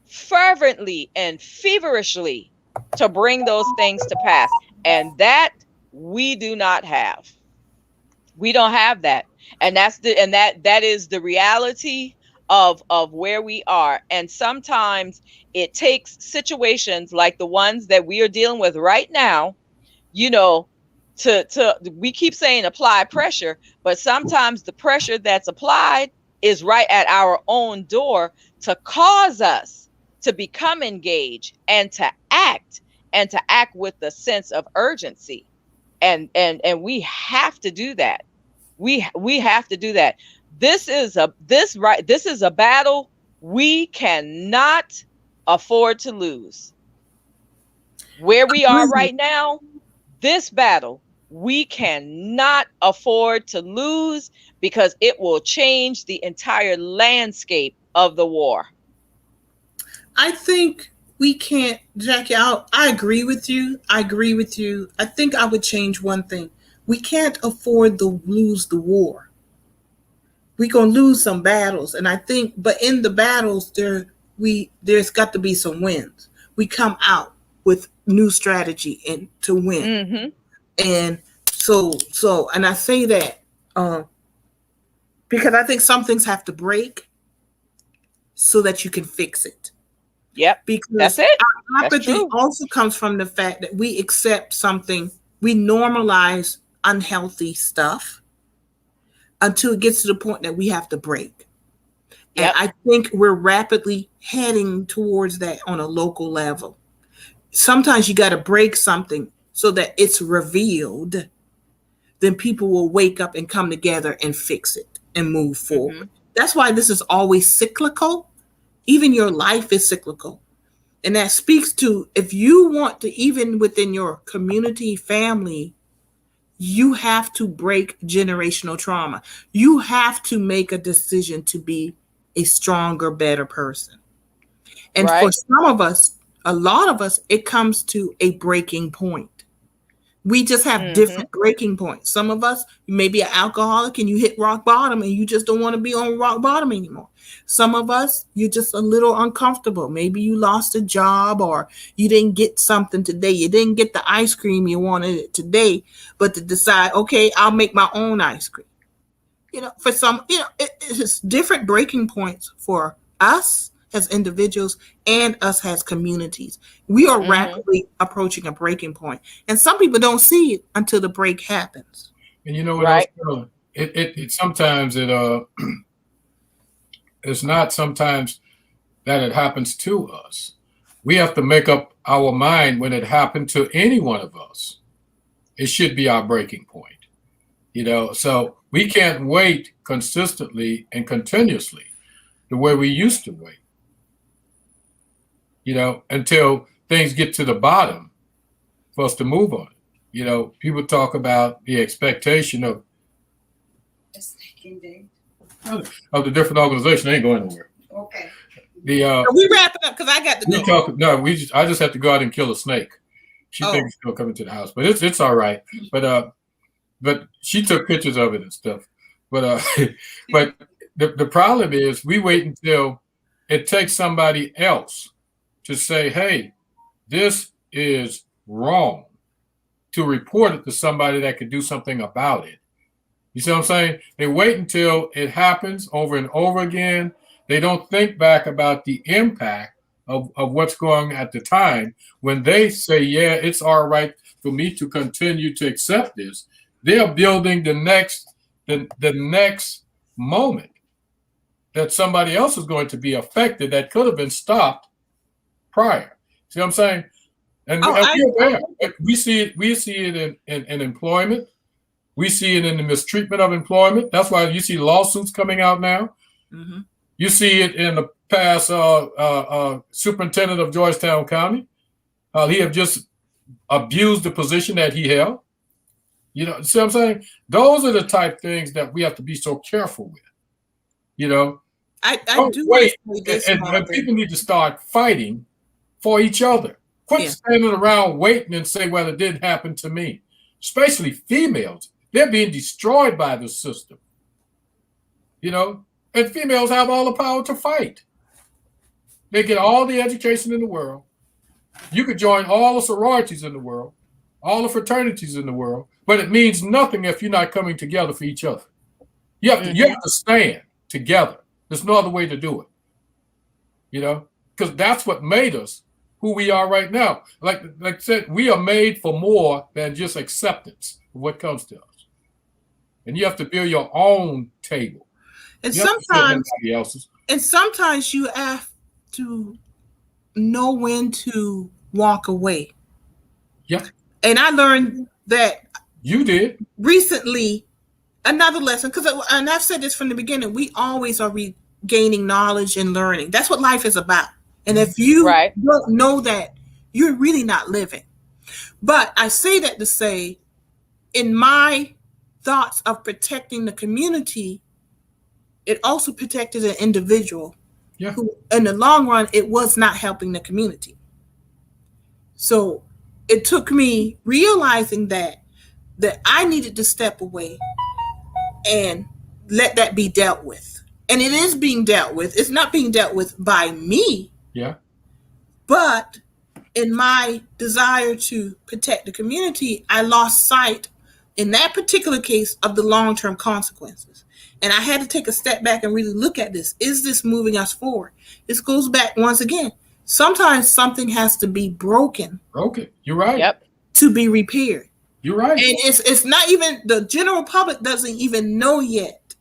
fervently and feverishly to bring those things to pass. And that we do not have. We don't have that. And that is the reality of where we are. And sometimes it takes situations like the ones that we are dealing with right now, you know, to we keep saying apply pressure, but sometimes the pressure that's applied is right at our own door to cause us to become engaged and to act with a sense of urgency. And we have to do that. We have to do that. This is a battle we cannot afford to lose. Where we are right now, this battle we cannot afford to lose, because it will change the entire landscape of the war. I think we can't, Jackie, I agree with you. I think I would change one thing. We can't afford to lose the war. We're going to lose some battles. And I think, but in the battles, there's got to be some wins. We come out with new strategy and to win. Mm-hmm. And so, and I say that because I think some things have to break so that you can fix it. Yep. Because that's it. Our apathy also comes from the fact that we accept something, we normalize unhealthy stuff until it gets to the point that we have to break. Yep. And I think we're rapidly heading towards that on a local level. Sometimes you got to break something so that it's revealed. Then people will wake up and come together and fix it and move forward. Mm-hmm. That's why this is always cyclical. Even your life is cyclical. And that speaks to, if you want to, even within your community, family, you have to break generational trauma. You have to make a decision to be a stronger, better person. And for some of us, a lot of us, it comes to a breaking point. We just have different breaking points. Some of us, you may be an alcoholic and you hit rock bottom and you just don't want to be on rock bottom anymore. Some of us, you're just a little uncomfortable. Maybe you lost a job or you didn't get something today. You didn't get the ice cream you wanted today, but to decide, okay, I'll make my own ice cream. For some, it's different breaking points for us as individuals and us as communities. We are rapidly approaching a breaking point. And some people don't see it until the break happens. And you know what else? It sometimes it's not sometimes that it happens to us. We have to make up our mind when it happened to any one of us. It should be our breaking point. So we can't wait consistently and continuously the way we used to wait. Until things get to the bottom for us to move on. People talk about the expectation of the different organizations. Ain't going nowhere. Okay. We wrap it up because I got to go. I just have to go out and kill a snake. She thinks she'll come into the house, but it's all right. But she took pictures of it and stuff. But but the problem is we wait until it takes somebody else to say, hey, this is wrong, to report it to somebody that could do something about it. You see what I'm saying? They wait until it happens over and over again. They don't think back about the impact of what's going on at the time. When they say, yeah, it's all right for me to continue to accept this, they're building the next moment that somebody else is going to be affected that could have been stopped prior. See what I'm saying? And we see it in employment. We see it in the mistreatment of employment. That's why you see lawsuits coming out now. Mm-hmm. You see it in the past superintendent of Georgetown County. He have just abused the position that he held. You know, see what I'm saying? Those are the type things that we have to be so careful with. You know, I don't do want to wait, say this, and Marvin. people need to start fighting for each other. Quit Yeah. standing around waiting and say, "Well, it didn't happen to me." Especially females, they're being destroyed by the system. You know, and females have all the power to fight. They get all the education in the world. You could join all the sororities in the world, all the fraternities in the world, but it means nothing if you're not coming together for each other. You have to stand together. There's no other way to do it. You know, because that's what made us who we are right now. Like I said, we are made for more than just acceptance of what comes to us. And you have to build your own table. And You have to build sometimes, somebody else's. and sometimes you have to know when to walk away. Yeah. And I learned that You did. recently, another lesson, because, and I've said this from the beginning, we always are regaining knowledge and learning. That's what life is about. And if you don't know that, you're really not living. But I say that to say, in my thoughts of protecting the community, it also protected an individual who, in the long run, it was not helping the community. So it took me realizing that I needed to step away and let that be dealt with. And it is being dealt with. It's not being dealt with by me. Yeah. But in my desire to protect the community, I lost sight in that particular case of the long-term consequences. And I had to take a step back and really look at this. Is this moving us forward? This goes back once again. Sometimes something has to be broken. Broken. You're right. Yep. To be repaired. You're right. And it's not even, the general public doesn't even know yet.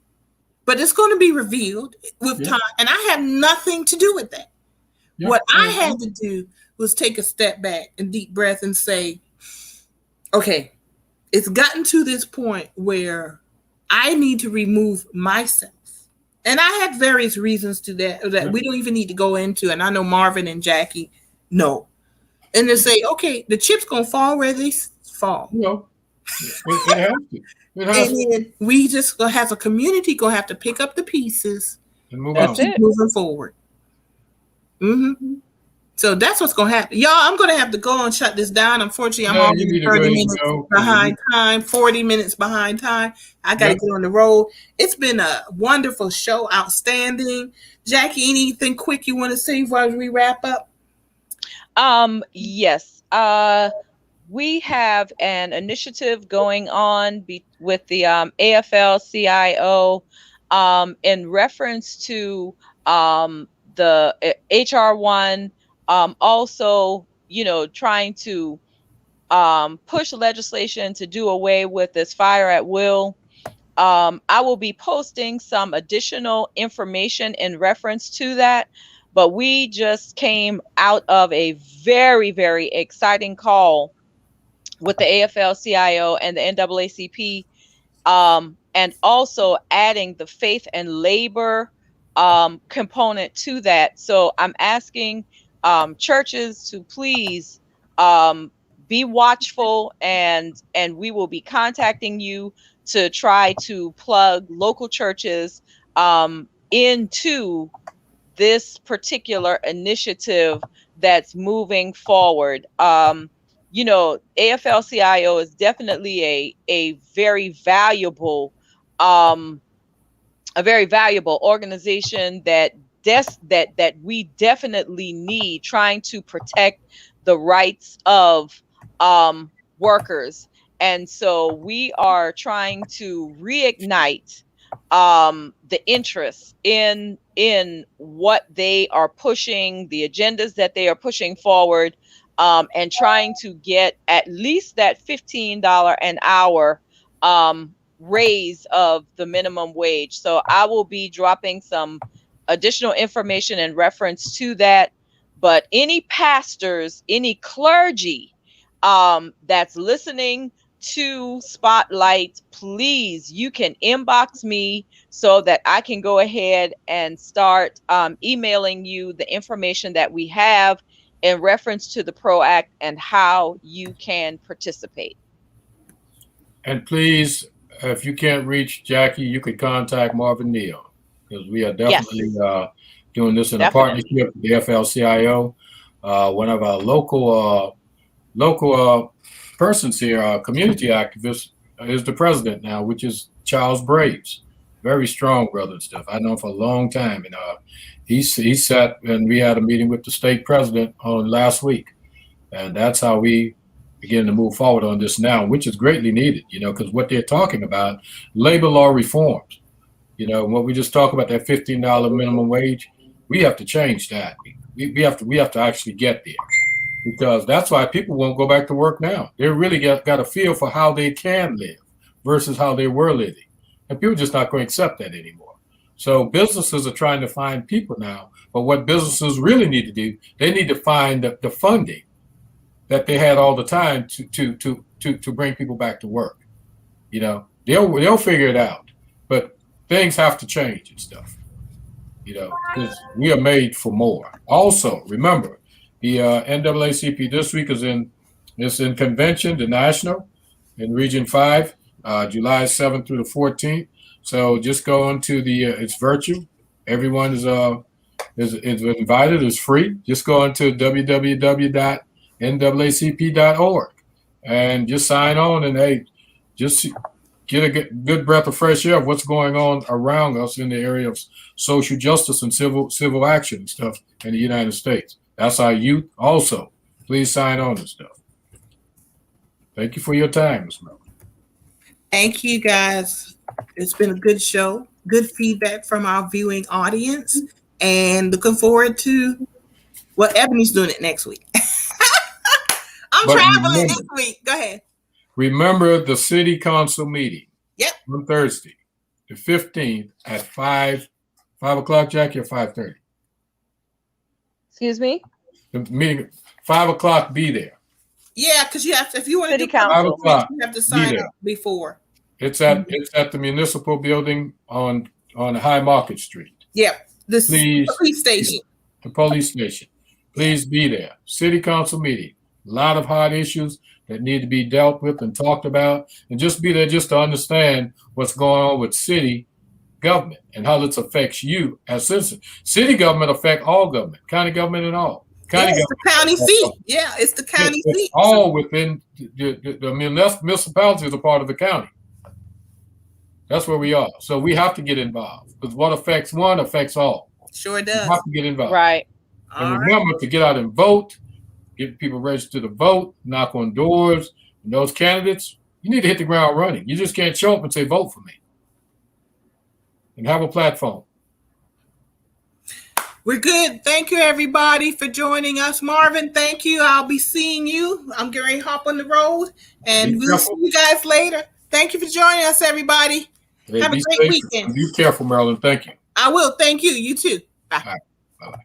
But it's going to be revealed with time. And I have nothing to do with that. Yeah. What I had to do was take a step back and deep breath and say, okay, it's gotten to this point where I need to remove myself. And I had various reasons to that we don't even need to go into. And I know Marvin and Jackie know. And to say, okay, the chips going to fall where they fall. No, it has to. And then we just, as a community, going to have to pick up the pieces and move on. Keep moving forward. Mm-hmm. So that's what's going to happen. Y'all, I'm going to have to go and shut this down. Unfortunately, I'm already 30 minutes behind time, 40 minutes behind time. I got to get on the road. It's been a wonderful show. Outstanding. Jackie, anything quick you want to say while we wrap up? Yes. We have an initiative going on with the AFL-CIO in reference to the HR1, also, trying to push legislation to do away with this fire at will. I will be posting some additional information in reference to that, but we just came out of a very, very exciting call with the AFL-CIO and the NAACP, and also adding the faith and labor component to that. So I'm asking churches to please be watchful, and we will be contacting you to try to plug local churches into this particular initiative that's moving forward. AFL-CIO is definitely a very valuable organization that we definitely need, trying to protect the rights of workers. And so we are trying to reignite the interest in what they are pushing, the agendas that they are pushing forward, and trying to get at least that $15 an hour raise of the minimum wage. So I will be dropping some additional information in reference to that. But any pastors, any clergy that's listening to Spotlight, please, you can inbox me so that I can go ahead and start emailing you the information that we have in reference to the PRO Act and how you can participate. And please, if you can't reach Jackie, you could contact Marvin Neal, because we are definitely doing this in a partnership with the FLCIO. One of our local persons here, community activists, is the president now, which is Charles Braves. Very strong brother and stuff. I know him for a long time, and he sat and we had a meeting with the state president on last week, and that's how we begin to move forward on this now, which is greatly needed. Because what they're talking about, labor law reforms. What we just talked about, that $15 minimum wage, we have to change that. We have to actually get there, because that's why people won't go back to work now. They really got a feel for how they can live versus how they were living. And people are just not going to accept that anymore. So businesses are trying to find people now. But what businesses really need to do, they need to find the funding that they had all the time to bring people back to work. They'll figure it out. But things have to change and stuff. Because we are made for more. Also, remember, the NAACP this week is in convention, the national, in Region 5, July 7th through the 14th. So just go into it's virtual. Everyone is invited. It's free. Just go into www.naacp.org and just sign on, and just get a good breath of fresh air of what's going on around us in the area of social justice and civil action and stuff in the United States. That's our youth also. Please sign on and stuff. Thank you for your time, Ms. Mel. Thank you, guys. It's been a good show. Good feedback from our viewing audience. And looking forward to Ebony's doing it next week. I'm traveling this week. Go ahead. Remember the city council meeting. Yep. On Thursday, the 15th at 5 o'clock, Jackie, or 5:30? Excuse me? The meeting, 5 o'clock, be there. Yeah, because you have to, if you want to do council, you have to sign up before. It's at the municipal building on High Market Street. Yep. The police station. The police station. Please be there. City council meeting. A lot of hot issues that need to be dealt with and talked about, and just be there just to understand what's going on with city government and how this affects you as citizens. City government affect all government, county government and all. It's the county seat. Yeah, it's the county seat. All within the municipality is a part of the county. That's where we are. So we have to get involved, because what affects one affects all. Sure does. We have to get involved. Right. And remember to get out and vote, get people registered to vote, knock on doors. And those candidates, you need to hit the ground running. You just can't show up and say, vote for me. And have a platform. We're good. Thank you, everybody, for joining us. Marvin, thank you. I'll be seeing you. I'm getting ready to hop on the road, and we'll see you guys later. Thank you for joining us, everybody. Have a great weekend. Be careful, Marilyn. Thank you. I will. Thank you. You too. Bye. All right. Bye-bye.